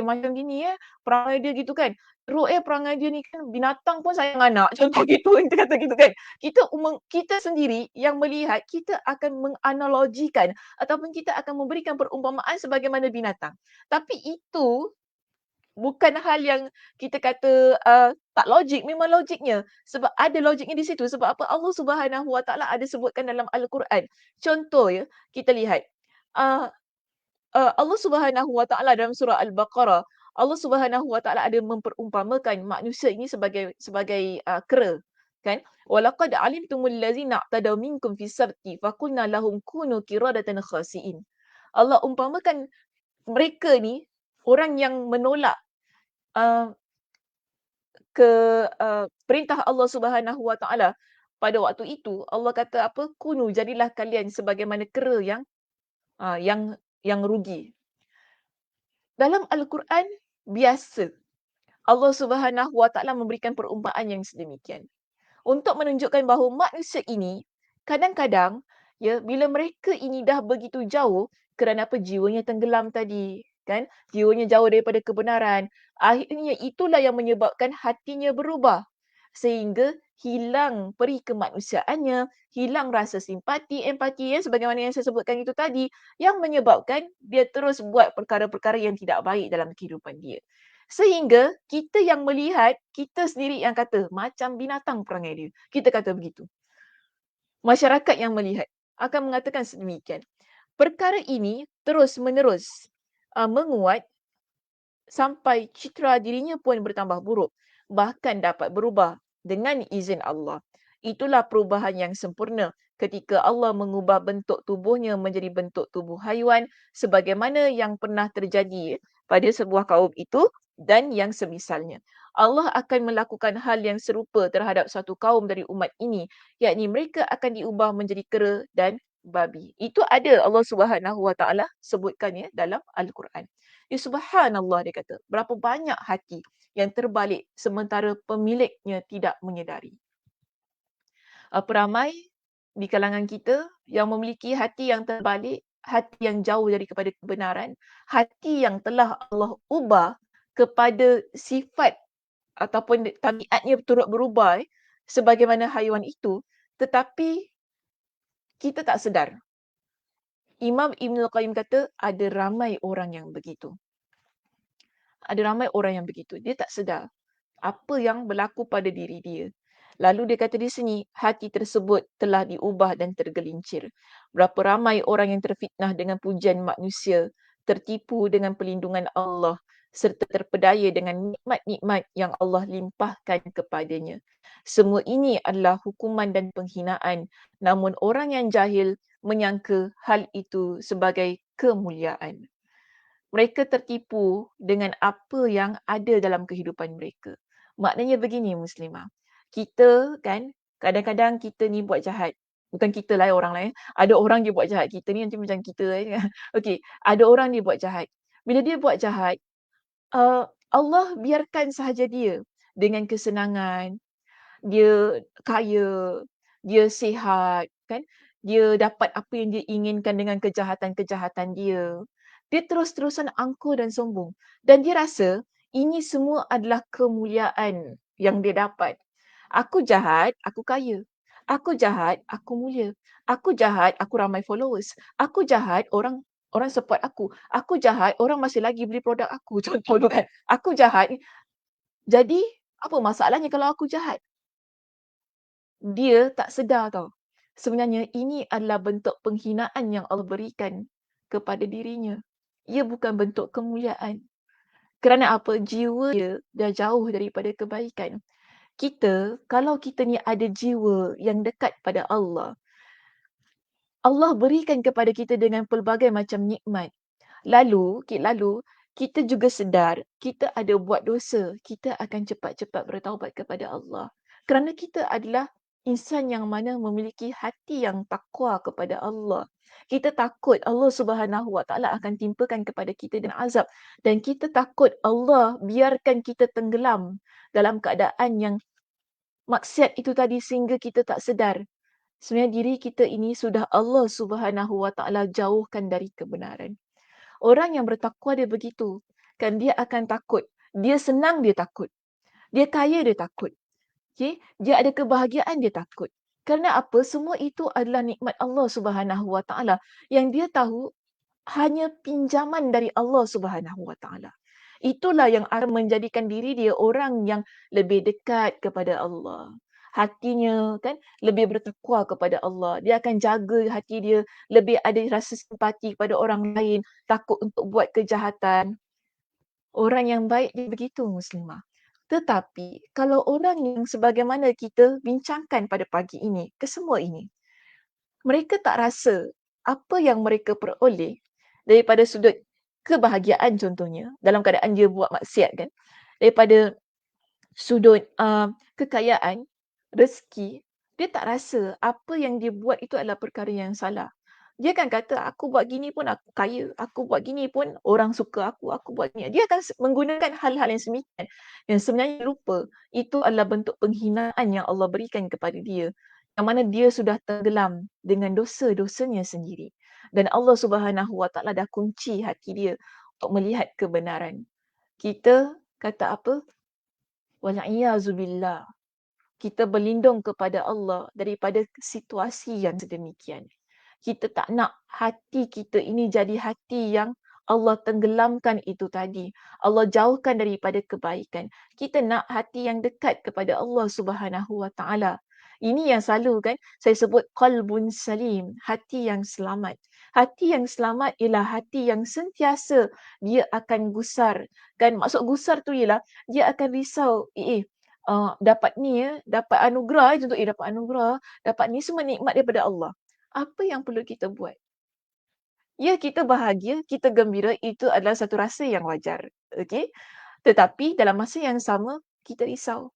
Macam gini perangai dia gitu kan. Teruk perangai dia ni kan, binatang pun sayang anak. Contoh gitu, kita kata gitu kan. Kita sendiri yang melihat, kita akan menganalogikan ataupun kita akan memberikan perumpamaan sebagaimana binatang. Tapi itu bukan hal yang kita kata tak logik, memang logiknya. Sebab ada logiknya di situ. Sebab apa? Allah Subhanahu Wa Taala ada sebutkan dalam Al-Quran. Contoh ya, kita lihat. Uh, Allah Subhanahu Wa Taala dalam surah Al-Baqarah, Allah Subhanahu Wa Taala ada memperumpamakan manusia ini sebagai kera, kan? Walaqad alimtumul ladzina i'tadaw minkum fis sabti faqulna lahum kunu qiradatan khasiin. Allah umpamakan mereka ni orang yang menolak uh, perintah Allah Subhanahu Wa Taala. Pada waktu itu Allah kata apa? Kunu, jadilah kalian sebagaimana kera yang rugi. Dalam Al-Quran biasa Allah Subhanahu Wa Taala memberikan perumpamaan yang sedemikian untuk menunjukkan bahawa manusia ini kadang-kadang ya bila mereka ini dah begitu jauh kerana apa, jiwanya tenggelam tadi kan, jiwanya jauh daripada kebenaran, akhirnya itulah yang menyebabkan hatinya berubah sehingga hilang peri kemanusiaannya, hilang rasa simpati, empati sebagaimana yang saya sebutkan itu tadi, yang menyebabkan dia terus buat perkara-perkara yang tidak baik dalam kehidupan dia. Sehingga kita yang melihat, kita sendiri yang kata, macam binatang perangai dia. Kita kata begitu. Masyarakat yang melihat akan mengatakan sedemikian. Perkara ini terus-menerus menguat sampai citra dirinya pun bertambah buruk, bahkan dapat berubah dengan izin Allah. Itulah perubahan yang sempurna ketika Allah mengubah bentuk tubuhnya menjadi bentuk tubuh haiwan sebagaimana yang pernah terjadi pada sebuah kaum itu dan yang semisalnya. Allah akan melakukan hal yang serupa terhadap satu kaum dari umat ini, yakni mereka akan diubah menjadi kera dan babi. Itu ada Allah Subhanahu Wa Taala sebutkannya dalam Al-Quran. Ya subhanallah, dia kata, berapa banyak hati yang terbalik sementara pemiliknya tidak menyedari. Apa ramai di kalangan kita yang memiliki hati yang terbalik, hati yang jauh daripada kebenaran, hati yang telah Allah ubah kepada sifat ataupun tabiatnya turut berubah sebagaimana haiwan itu, tetapi kita tak sedar. Imam Ibn Al-Qayyim kata ada ramai orang yang begitu. Ada ramai orang yang begitu. Dia tak sedar apa yang berlaku pada diri dia. Lalu dia kata di sini, hati tersebut telah diubah dan tergelincir. Berapa ramai orang yang terfitnah dengan pujian manusia, tertipu dengan perlindungan Allah, serta terpedaya dengan nikmat-nikmat yang Allah limpahkan kepadanya. Semua ini adalah hukuman dan penghinaan. Namun orang yang jahil menyangka hal itu sebagai kemuliaan. Mereka tertipu dengan apa yang ada dalam kehidupan mereka. Maknanya begini Muslimah. Kita kan kadang-kadang kita ni buat jahat. Bukan kita lah orang lain. Ada orang dia buat jahat. Kita ni nanti macam kita. Okey, ada orang dia buat jahat. Bila dia buat jahat, Allah biarkan sahaja dia dengan kesenangan, dia kaya, dia sihat, kan? Dia dapat apa yang dia inginkan dengan kejahatan-kejahatan dia. Dia terus-terusan angkuh dan sombong. Dan dia rasa ini semua adalah kemuliaan yang dia dapat. Aku jahat, aku kaya. Aku jahat, aku mulia. Aku jahat, aku ramai followers. Aku jahat, orang orang support aku. Aku jahat, orang masih lagi beli produk aku. Contoh tu kan. Aku jahat. Jadi, apa masalahnya kalau aku jahat? Dia tak sedar tau. Sebenarnya ini adalah bentuk penghinaan yang Allah berikan kepada dirinya. Ia bukan bentuk kemuliaan. Kerana apa? Jiwa dia dah jauh daripada kebaikan. Kita, kalau kita ni ada jiwa yang dekat pada Allah, Allah berikan kepada kita dengan pelbagai macam nikmat. Lalu kita juga sedar kita ada buat dosa, kita akan cepat-cepat bertaubat kepada Allah. Kerana kita adalah insan yang mana memiliki hati yang takwa kepada Allah. Kita takut Allah Subhanahu Wa Taala akan timpakan kepada kita dengan azab dan kita takut Allah biarkan kita tenggelam dalam keadaan yang maksiat itu tadi sehingga kita tak sedar. Sebenarnya diri kita ini sudah Allah Subhanahu Wa Taala jauhkan dari kebenaran. Orang yang bertakwa dia begitu. Kan dia akan takut. Dia senang dia takut. Dia kaya dia takut. Okay? Dia ada kebahagiaan dia takut. Kerana apa? Semua itu adalah nikmat Allah Subhanahu Wa Taala yang dia tahu hanya pinjaman dari Allah Subhanahu Wa Taala. Itulah yang akan menjadikan diri dia orang yang lebih dekat kepada Allah. Hatinya kan lebih bertakwa kepada Allah. Dia akan jaga hati dia, lebih ada rasa simpati kepada orang lain, takut untuk buat kejahatan. Orang yang baik dia begitu Muslimah. Tetapi kalau orang yang sebagaimana kita bincangkan pada pagi ini, kesemua ini, mereka tak rasa apa yang mereka peroleh daripada sudut kebahagiaan contohnya, dalam keadaan dia buat maksiat kan, daripada sudut kekayaan, rezeki, dia tak rasa apa yang dia buat itu adalah perkara yang salah. Dia akan kata, aku buat gini pun aku kaya, aku buat gini pun orang suka aku buat gini. Dia akan menggunakan hal-hal yang semikian. Yang sebenarnya lupa, itu adalah bentuk penghinaan yang Allah berikan kepada dia. Yang mana dia sudah tenggelam dengan dosa-dosanya sendiri. Dan Allah Subhanahu Wa Taala dah kunci hati dia untuk melihat kebenaran. Kita kata apa? Wal'iyazubillah. Kita berlindung kepada Allah daripada situasi yang sedemikian. Kita tak nak hati kita ini jadi hati yang Allah tenggelamkan itu tadi. Allah jauhkan daripada kebaikan. Kita nak hati yang dekat kepada Allah Subhanahu Wa Taala. Ini yang selalu kan saya sebut qalbun salim, hati yang selamat. Hati yang selamat ialah hati yang sentiasa dia akan gusar. Kan maksud gusar tu ialah dia akan risau, dapat ni dapat anugerah contoh dapat anugerah, dapat ni semua nikmat daripada Allah. Apa yang perlu kita buat? Ya, kita bahagia, kita gembira, itu adalah satu rasa yang wajar. Okey? Tetapi dalam masa yang sama, kita risau.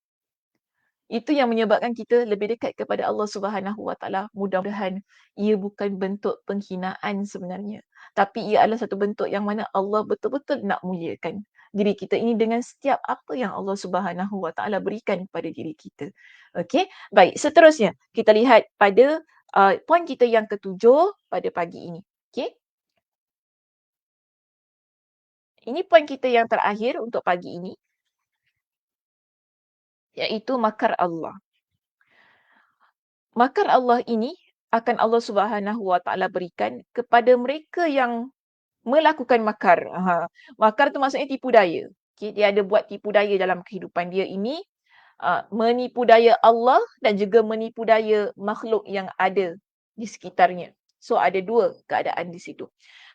Itu yang menyebabkan kita lebih dekat kepada Allah Subhanahu Wa Taala. Mudah-mudahan ia bukan bentuk penghinaan sebenarnya, tapi ia adalah satu bentuk yang mana Allah betul-betul nak muliakan diri kita ini dengan setiap apa yang Allah Subhanahu Wa Taala berikan kepada diri kita. Okey? Baik, seterusnya kita lihat pada poin kita yang ketujuh pada pagi ini. Okey? Ini poin kita yang terakhir untuk pagi ini, iaitu makar Allah. Makar Allah ini akan Allah Subhanahu Wa Taala berikan kepada mereka yang melakukan makar. Makar tu maksudnya tipu daya. Okay, dia ada buat tipu daya dalam kehidupan dia ini, menipu daya Allah dan juga menipu daya makhluk yang ada di sekitarnya. So ada dua keadaan di situ.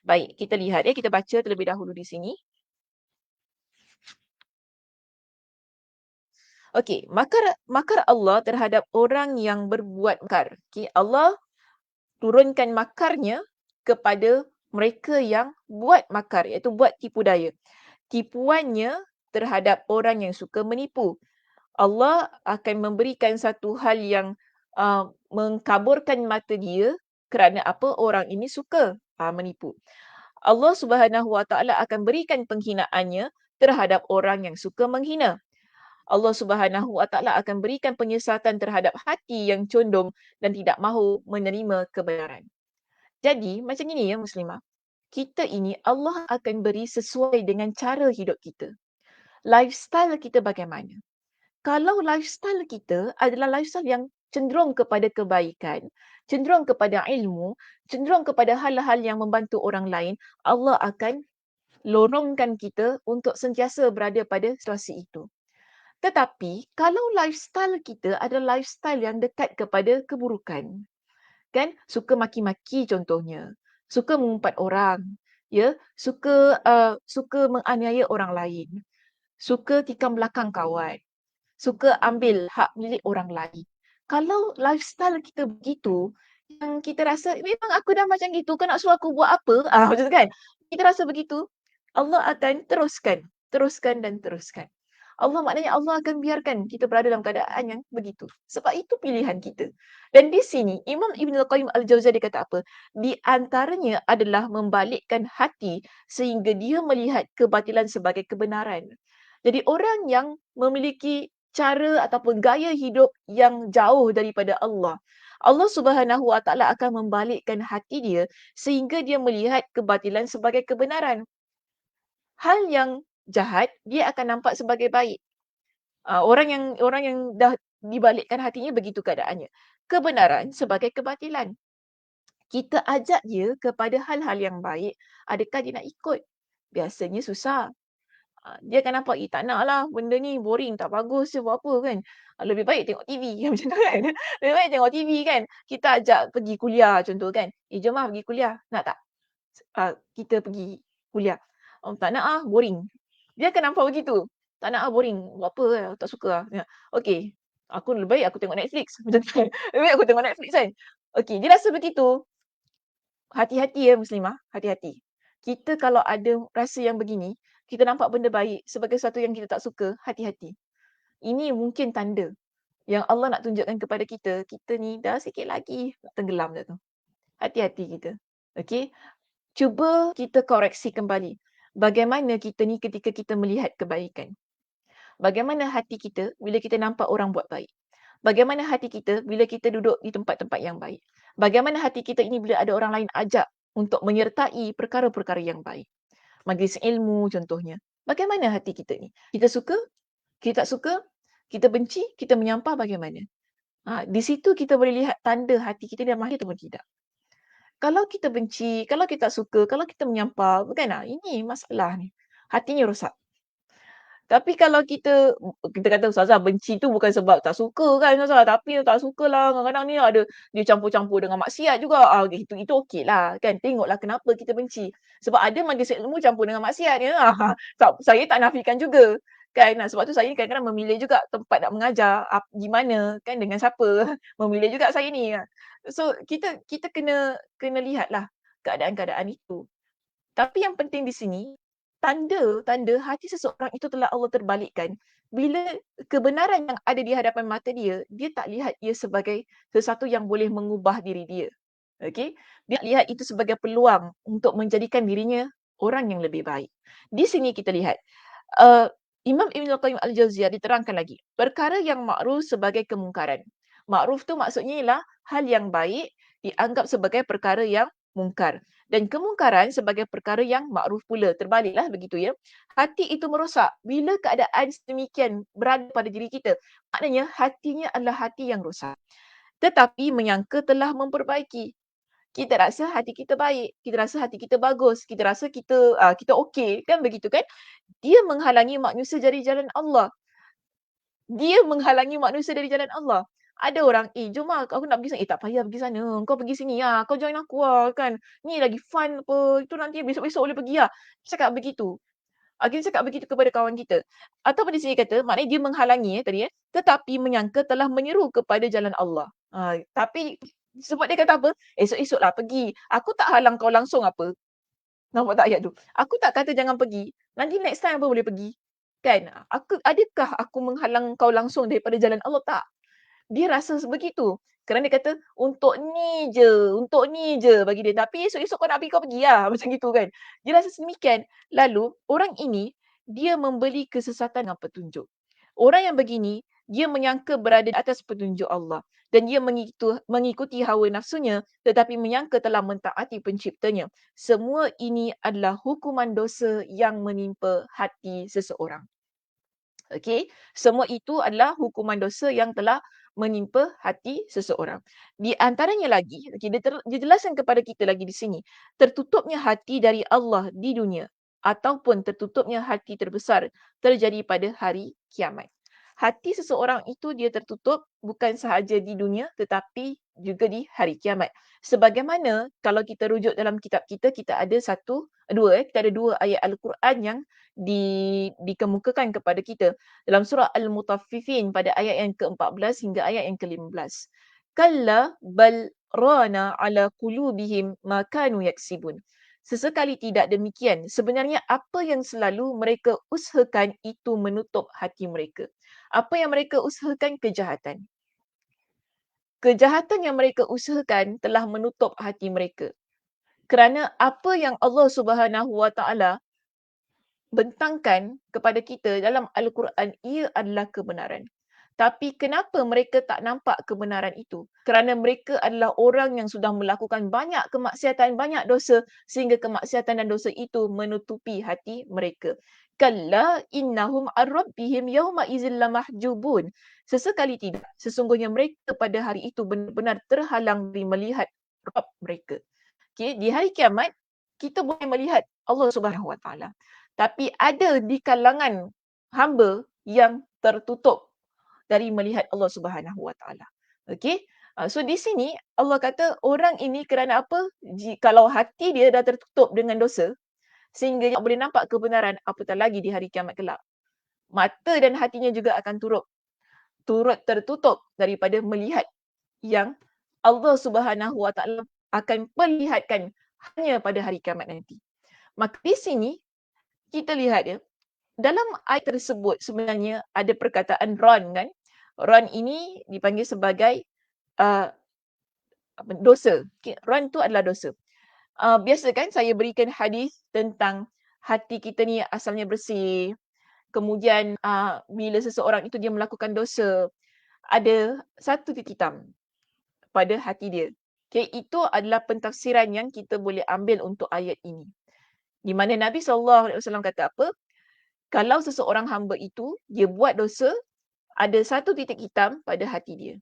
Baik, kita lihat kita baca terlebih dahulu di sini. Okey, makar Allah terhadap orang yang berbuat makar. Okey, Allah turunkan makarnya kepada mereka yang buat makar, iaitu buat tipu daya. Tipuannya terhadap orang yang suka menipu. Allah akan memberikan satu hal yang mengkaburkan mata dia kerana apa? Orang ini suka menipu. Allah Subhanahu Wa Taala akan berikan penghinaannya terhadap orang yang suka menghina. Allah Subhanahu Wa Taala akan berikan penyesatan terhadap hati yang condong dan tidak mahu menerima kebenaran. Jadi, macam ini ya muslimah. Kita ini Allah akan beri sesuai dengan cara hidup kita. Lifestyle kita bagaimana? Kalau lifestyle kita adalah lifestyle yang cenderung kepada kebaikan, cenderung kepada ilmu, cenderung kepada hal-hal yang membantu orang lain, Allah akan lorongkan kita untuk sentiasa berada pada situasi itu. Tetapi kalau lifestyle kita adalah lifestyle yang dekat kepada keburukan, kan? Suka maki-maki contohnya, suka mengumpat orang, ya, suka menganiaya orang lain, suka tikam belakang kawan, suka ambil hak milik orang lain. Kalau lifestyle kita begitu, yang kita rasa memang aku dah macam gitu, kau nak suruh aku buat apa? Macam tu kan? Kita rasa begitu, Allah akan teruskan dan teruskan. Maknanya Allah akan biarkan kita berada dalam keadaan yang begitu. Sebab itu pilihan kita. Dan di sini Imam Ibn Al-Qayyim Al-Jauziyah dia kata apa? Di antaranya adalah membalikkan hati sehingga dia melihat kebatilan sebagai kebenaran. Jadi orang yang memiliki cara ataupun gaya hidup yang jauh daripada Allah, Allah Subhanahu Wa Taala akan membalikkan hati dia sehingga dia melihat kebatilan sebagai kebenaran. Hal yang jahat dia akan nampak sebagai baik. Orang yang dah dibalikkan hatinya begitu keadaannya. Kebenaran sebagai kebatilan. Kita ajak dia kepada hal-hal yang baik, adakah dia nak ikut? Biasanya susah. Dia akan nampak, tak naklah benda ni boring, tak bagus je, buat apa kan. Lebih baik tengok TV macam tu kan. Lebih baik tengok TV kan. Kita ajak pergi kuliah contoh kan. Jom pergi kuliah. Nak tak? Kita pergi kuliah. Tak nak boring. Dia akan nampak begitu. Tak nak boring. Buat apa tak suka Ya. Okey. Lebih baik aku tengok Netflix. Macam tu kan. Lebih baik aku tengok Netflix kan. Okey, dia rasa begitu. Hati-hati ya muslimah, hati-hati. Kita kalau ada rasa yang begini, kita nampak benda baik sebagai sesuatu yang kita tak suka, hati-hati. Ini mungkin tanda yang Allah nak tunjukkan kepada kita, kita ni dah sikit lagi nak tenggelam dah tu. Hati-hati kita. Okey? Cuba kita koreksi kembali. Bagaimana kita ni ketika kita melihat kebaikan? Bagaimana hati kita bila kita nampak orang buat baik? Bagaimana hati kita bila kita duduk di tempat-tempat yang baik? Bagaimana hati kita ini bila ada orang lain ajak untuk menyertai perkara-perkara yang baik? Majlis ilmu contohnya. Bagaimana hati kita ni? Kita suka? Kita tak suka? Kita benci? Kita menyampah bagaimana? Di situ kita boleh lihat tanda hati kita dah mahir ataupun tidak. kalau kita benci, kalau kita tak suka, kalau kita menyampah, kan ini masalah ni. Hatinya rosak. Tapi kalau kita kata ustazah benci tu bukan sebab tak suka kan ustazah, tapi tak sukalah kadang-kadang ni ada dia campur-campur dengan maksiat juga. Okay, itu okeylah kan. Tengoklah kenapa kita benci. Sebab ada majlis ilmu campur dengan maksiat ya. Saya tak nafikan juga. Kan sebab tu saya ni kadang-kadang memilih juga tempat nak mengajar di mana kan dengan siapa. Memilih juga saya ni. So kita kena lihatlah keadaan-keadaan itu. Tapi yang penting di sini, tanda hati seseorang itu telah Allah terbalikkan bila kebenaran yang ada di hadapan mata dia, dia tak lihat ia sebagai sesuatu yang boleh mengubah diri dia. Okey? Dia lihat itu sebagai peluang untuk menjadikan dirinya orang yang lebih baik. Di sini kita lihat, uh, Imam Ibn Al-Qayyim Al-Jauziyah diterangkan lagi, perkara yang makruf sebagai kemungkaran. Makruf tu maksudnya ialah hal yang baik dianggap sebagai perkara yang mungkar. Dan kemungkaran sebagai perkara yang makruf pula. Terbaliklah begitu ya. Hati itu merosak bila keadaan sedemikian berada pada diri kita. Maknanya hatinya adalah hati yang rosak. Tetapi menyangka telah memperbaiki. Kita rasa hati kita baik, kita rasa hati kita bagus, kita rasa kita okey, kan begitu kan? Dia menghalangi manusia dari jalan Allah. Dia menghalangi manusia dari jalan Allah. Ada orang, jom lah aku nak pergi sana. Tak payah pergi sana. Kau pergi sini lah. Kau join aku lah kan. Ni lagi fun apa. Itu nanti besok-besok boleh pergi lah. Cakap begitu. Kita cakap begitu kepada kawan kita. Ataupun di sini kata, maknanya dia menghalangi tadi tetapi menyangka telah menyeru kepada jalan Allah. Tapi sebab dia kata apa? Esok-esoklah pergi. Aku tak halang kau langsung apa. Nampak tak ayat tu? Aku tak kata jangan pergi. Nanti next time apa boleh pergi. Kan? Adakah aku menghalang kau langsung daripada jalan Allah? Tak. Dia rasa sebegitu. Kerana dia kata, untuk ni je bagi dia. Tapi esok-esok kau nak pergi, kau pergi lah. Macam gitu kan. Dia rasa sedemikian. Lalu, orang ini, dia membeli kesesatan dengan petunjuk. Orang yang begini, dia menyangka berada di atas petunjuk Allah. Dan dia mengikuti hawa nafsunya, tetapi menyangka telah mentaati penciptanya. Semua ini adalah hukuman dosa yang menimpa hati seseorang. Okey, semua itu adalah hukuman dosa yang telah menimpa hati seseorang. Di antaranya lagi, dia jelaskan kepada kita lagi di sini, tertutupnya hati dari Allah di dunia ataupun tertutupnya hati terbesar terjadi pada hari kiamat. Hati seseorang itu dia tertutup bukan sahaja di dunia tetapi juga di hari kiamat. Sebagaimana kalau kita rujuk dalam kitab kita, kita ada dua ayat Al-Quran yang dikemukakan kepada kita dalam surah Al-Mutaffifin pada ayat yang ke-14 hingga ayat yang ke-15. Kalla bal rana ala qulubihim ma kanu yaksibun. Sesekali tidak demikian. Sebenarnya apa yang selalu mereka usahakan itu menutup hati mereka. Apa yang mereka usahakan? Kejahatan. Kejahatan yang mereka usahakan telah menutup hati mereka. Kerana apa yang Allah Subhanahu Wa Taala bentangkan kepada kita dalam Al-Quran, ia adalah kebenaran. Tapi kenapa mereka tak nampak kebenaran itu? Kerana mereka adalah orang yang sudah melakukan banyak kemaksiatan, banyak dosa sehingga kemaksiatan dan dosa itu menutupi hati mereka. Kalla innahum ar-rabbihim yawma idzil lamahjubun. Sesekali tidak. Sesungguhnya mereka pada hari itu benar-benar terhalang dari melihat Rabb mereka. Okay, di hari kiamat, kita boleh melihat Allah Subhanahu Wa Taala. Tapi ada di kalangan hamba yang tertutup dari melihat Allah Subhanahu Wa Taala. Okey? So di sini Allah kata orang ini kerana apa? Kalau hati dia dah tertutup dengan dosa sehingga dia tak boleh nampak kebenaran, apatah lagi di hari kiamat kelak. Mata dan hatinya juga akan turut tertutup daripada melihat yang Allah Subhanahu Wa Taala akan perlihatkan hanya pada hari kiamat nanti. Maka di sini kita lihat ya, dalam ayat tersebut sebenarnya ada perkataan ron kan. Ron ini dipanggil sebagai dosa. Okay, ron tu adalah dosa. Biasa kan saya berikan hadis tentang hati kita ni asalnya bersih. Kemudian bila seseorang itu dia melakukan dosa, ada satu titik hitam pada hati dia. Okay, itu adalah pentafsiran yang kita boleh ambil untuk ayat ini. Di mana Nabi SAW kata apa? Kalau seseorang hamba itu, dia buat dosa, ada satu titik hitam pada hati dia.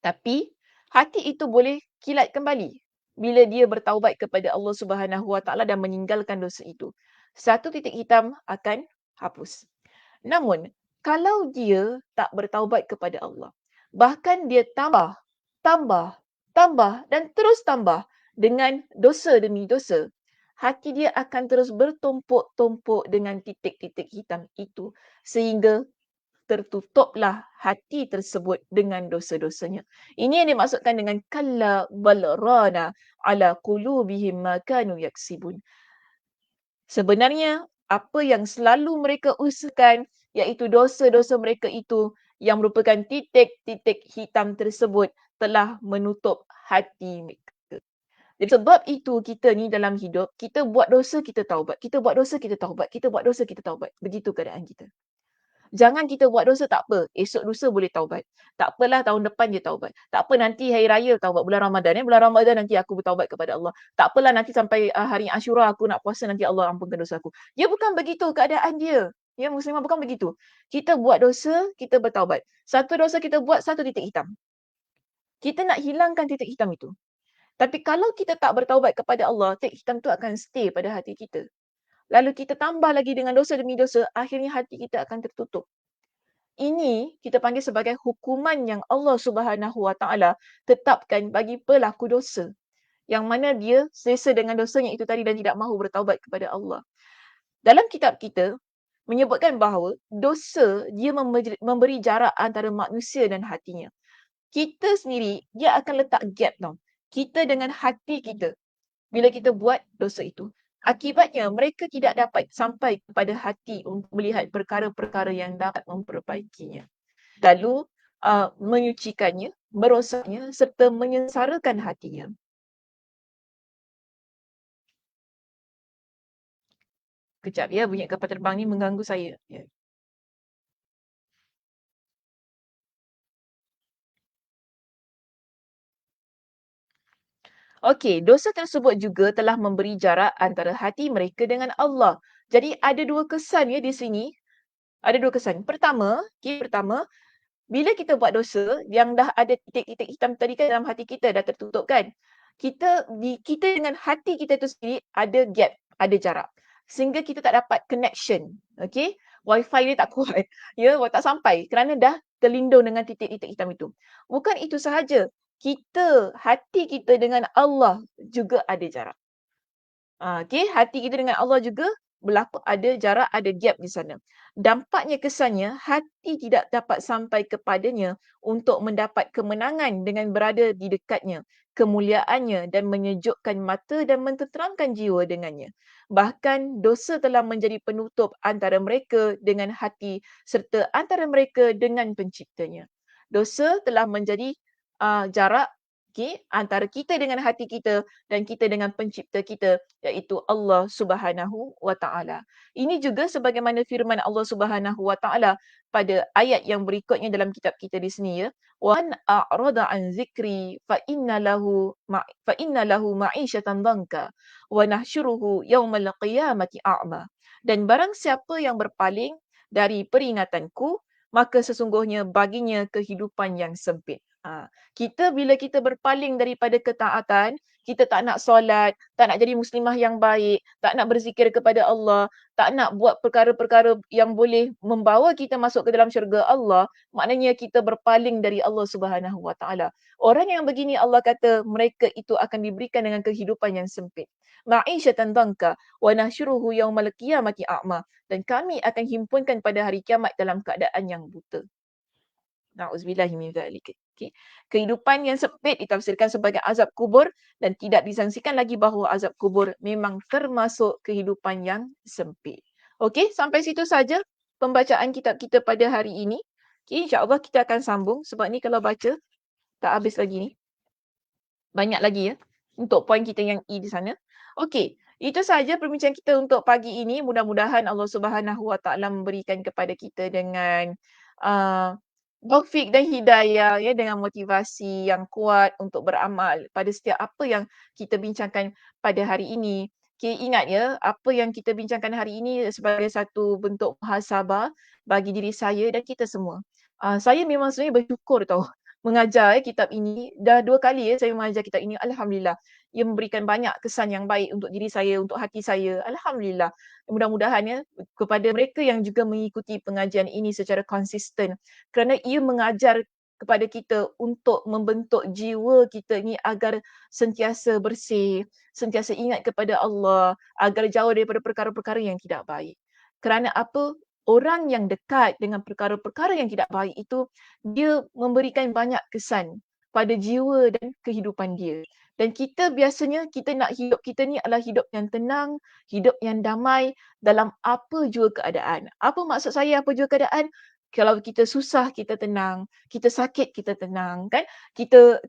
Tapi, hati itu boleh kilat kembali bila dia bertaubat kepada Allah Subhanahu Wa Taala dan meninggalkan dosa itu. Satu titik hitam akan hapus. Namun, kalau dia tak bertaubat kepada Allah, bahkan dia tambah, tambah, tambah dan terus tambah dengan dosa demi dosa, hati dia akan terus bertumpuk-tumpuk dengan titik-titik hitam itu sehingga tertutuplah hati tersebut dengan dosa-dosanya. Ini yang dimaksudkan dengan kalla bal rana ala qulubihim ma kanu yaksibun. Sebenarnya apa yang selalu mereka usahakan iaitu dosa-dosa mereka itu yang merupakan titik-titik hitam tersebut telah menutup hati mereka. Jadi sebab itu kita ni dalam hidup, kita buat dosa kita taubat, kita buat dosa kita taubat, kita buat dosa kita taubat. Begitu keadaan kita. Jangan kita buat dosa tak apa, esok lusa boleh taubat. Tak apalah tahun depan je taubat. Tak apa nanti hari raya taubat bulan Ramadan bulan Ramadan nanti aku bertaubat kepada Allah. Tak apalah nanti sampai hari Ashura aku nak puasa nanti Allah ampunkan dosa aku. Dia bukan begitu keadaan dia. Ya muslimah bukan begitu. Kita buat dosa, kita bertaubat. Satu dosa kita buat, satu titik hitam. Kita nak hilangkan titik hitam itu. Tapi kalau kita tak bertaubat kepada Allah, titik hitam tu akan stay pada hati kita. Lalu kita tambah lagi dengan dosa demi dosa, akhirnya hati kita akan tertutup. Ini kita panggil sebagai hukuman yang Allah Subhanahu Wa Taala tetapkan bagi pelaku dosa. Yang mana dia selesa dengan dosanya itu tadi dan tidak mahu bertaubat kepada Allah. Dalam kitab kita menyebutkan bahawa dosa dia memberi jarak antara manusia dan hatinya. Kita sendiri dia akan letak gap tau. Kita dengan hati kita bila kita buat dosa itu. Akibatnya mereka tidak dapat sampai kepada hati untuk melihat perkara-perkara yang dapat memperbaikinya. Lalu menyucikannya, merosaknya serta menyesarakan hatinya. Kejap ya, bunyi kapal terbang ni mengganggu saya. Ya. Okey, dosa tersebut juga telah memberi jarak antara hati mereka dengan Allah. Jadi ada dua kesan ya di sini. Ada dua kesan. Pertama, bila kita buat dosa yang dah ada titik-titik hitam tadi kan dalam hati kita dah tertutup kan. Kita dengan hati kita tu sendiri ada gap, ada jarak. Sehingga kita tak dapat connection. Okey? Wifi dia tak kuat. Ya, tak sampai kerana dah terlindung dengan titik-titik hitam itu. Bukan itu sahaja. Hati kita dengan Allah juga ada jarak. Okey, hati kita dengan Allah juga berlaku ada jarak, ada gap di sana. Dampaknya kesannya, hati tidak dapat sampai kepadanya untuk mendapat kemenangan dengan berada di dekatnya, kemuliaannya dan menyejukkan mata dan mententeramkan jiwa dengannya. Bahkan dosa telah menjadi penutup antara mereka dengan hati serta antara mereka dengan penciptanya. Dosa telah menjadi jarak antara kita dengan hati kita dan kita dengan pencipta kita iaitu Allah Subhanahu Wa Taala. Ini juga sebagaimana firman Allah Subhanahu Wa Taala pada ayat yang berikutnya dalam kitab kita di sini ya. Wan a'rada an zikri fa inna lahu ma'isyatan dhanka wa nahsyuruhu yaumal qiyamati a'ma. Dan barang siapa yang berpaling dari peringatanku, maka sesungguhnya baginya kehidupan yang sempit. Kita bila kita berpaling daripada ketaatan, kita tak nak solat, tak nak jadi muslimah yang baik, tak nak berzikir kepada Allah, tak nak buat perkara-perkara yang boleh membawa kita masuk ke dalam syurga Allah, maknanya kita berpaling dari Allah Subhanahu Wa Taala. Orang yang begini Allah kata mereka itu akan diberikan dengan kehidupan yang sempit. Ma'isyatan dhanka wa nahsyuruhu yaumal qiyamati a'ma, dan kami akan himpunkan pada hari kiamat dalam keadaan yang buta. Na'udzubillahi min dzalik. Okay. Kehidupan yang sempit ditafsirkan sebagai azab kubur dan tidak disangsikan lagi bahawa azab kubur memang termasuk kehidupan yang sempit. Okey, sampai situ saja pembacaan kitab kita pada hari ini. Okay, insya-Allah kita akan sambung sebab ni kalau baca tak habis lagi ni. Banyak lagi ya untuk poin kita yang E di sana. Okey, itu sahaja perbincangan kita untuk pagi ini. Mudah-mudahan Allah Subhanahu Wa Taala memberikan kepada kita dengan taufik dan hidayah ya dengan motivasi yang kuat untuk beramal pada setiap apa yang kita bincangkan pada hari ini. Okay, ingat ya, apa yang kita bincangkan hari ini sebagai satu bentuk muhasabah bagi diri saya dan kita semua. Saya memang sebenarnya bersyukur tau mengajar kitab ini. Dah 2 kali saya mengajar kitab ini. Alhamdulillah. ia memberikan banyak kesan yang baik untuk diri saya, untuk hati saya. Alhamdulillah. Mudah-mudahan ya kepada mereka yang juga mengikuti pengajian ini secara konsisten, kerana ia mengajar kepada kita untuk membentuk jiwa kita ni agar sentiasa bersih, sentiasa ingat kepada Allah, agar jauh daripada perkara-perkara yang tidak baik. Kerana apa? Orang yang dekat dengan perkara-perkara yang tidak baik itu, dia memberikan banyak kesan pada jiwa dan kehidupan dia. Dan kita biasanya, kita nak hidup kita ni adalah hidup yang tenang, hidup yang damai dalam apa jua keadaan. Apa maksud saya apa jua keadaan? Kalau kita susah, kita tenang. Kita sakit, kita tenang, kan? Kita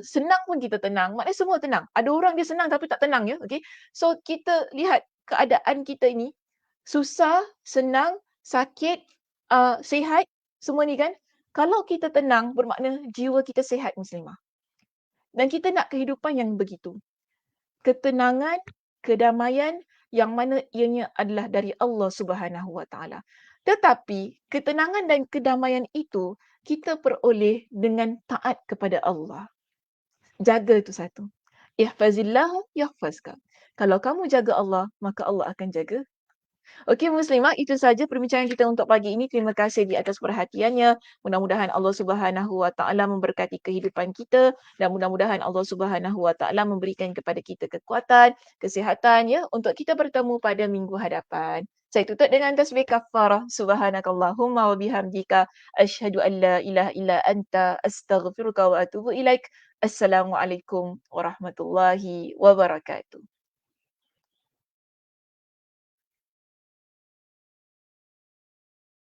senang pun kita tenang. Maknanya semua tenang. Ada orang dia senang tapi tak tenang ya, okey. So kita lihat keadaan kita ini, susah, senang, sakit, sihat, semua ni kan. Kalau kita tenang bermakna jiwa kita sihat, Muslimah. Dan kita nak kehidupan yang begitu. Ketenangan, kedamaian yang mana ianya adalah dari Allah Subhanahu Wa Taala. Tetapi ketenangan dan kedamaian itu kita peroleh dengan taat kepada Allah. Jaga itu satu. Ihfazillah yahfazka. Kalau kamu jaga Allah, maka Allah akan jaga. Okey Muslimah, itu saja perbincangan kita untuk pagi ini. Terima kasih di atas perhatiannya. Mudah-mudahan Allah Subhanahu Wa Taala memberkati kehidupan kita dan mudah-mudahan Allah Subhanahu Wa Taala memberikan kepada kita kekuatan, kesihatan ya untuk kita bertemu pada minggu hadapan. Saya tutup dengan tasbih kafarah. Subhanakallahumma wa bihamdika asyhadu an la ilaha illa anta astaghfiruka wa atubu ilaik. Assalamualaikum warahmatullahi wabarakatuh.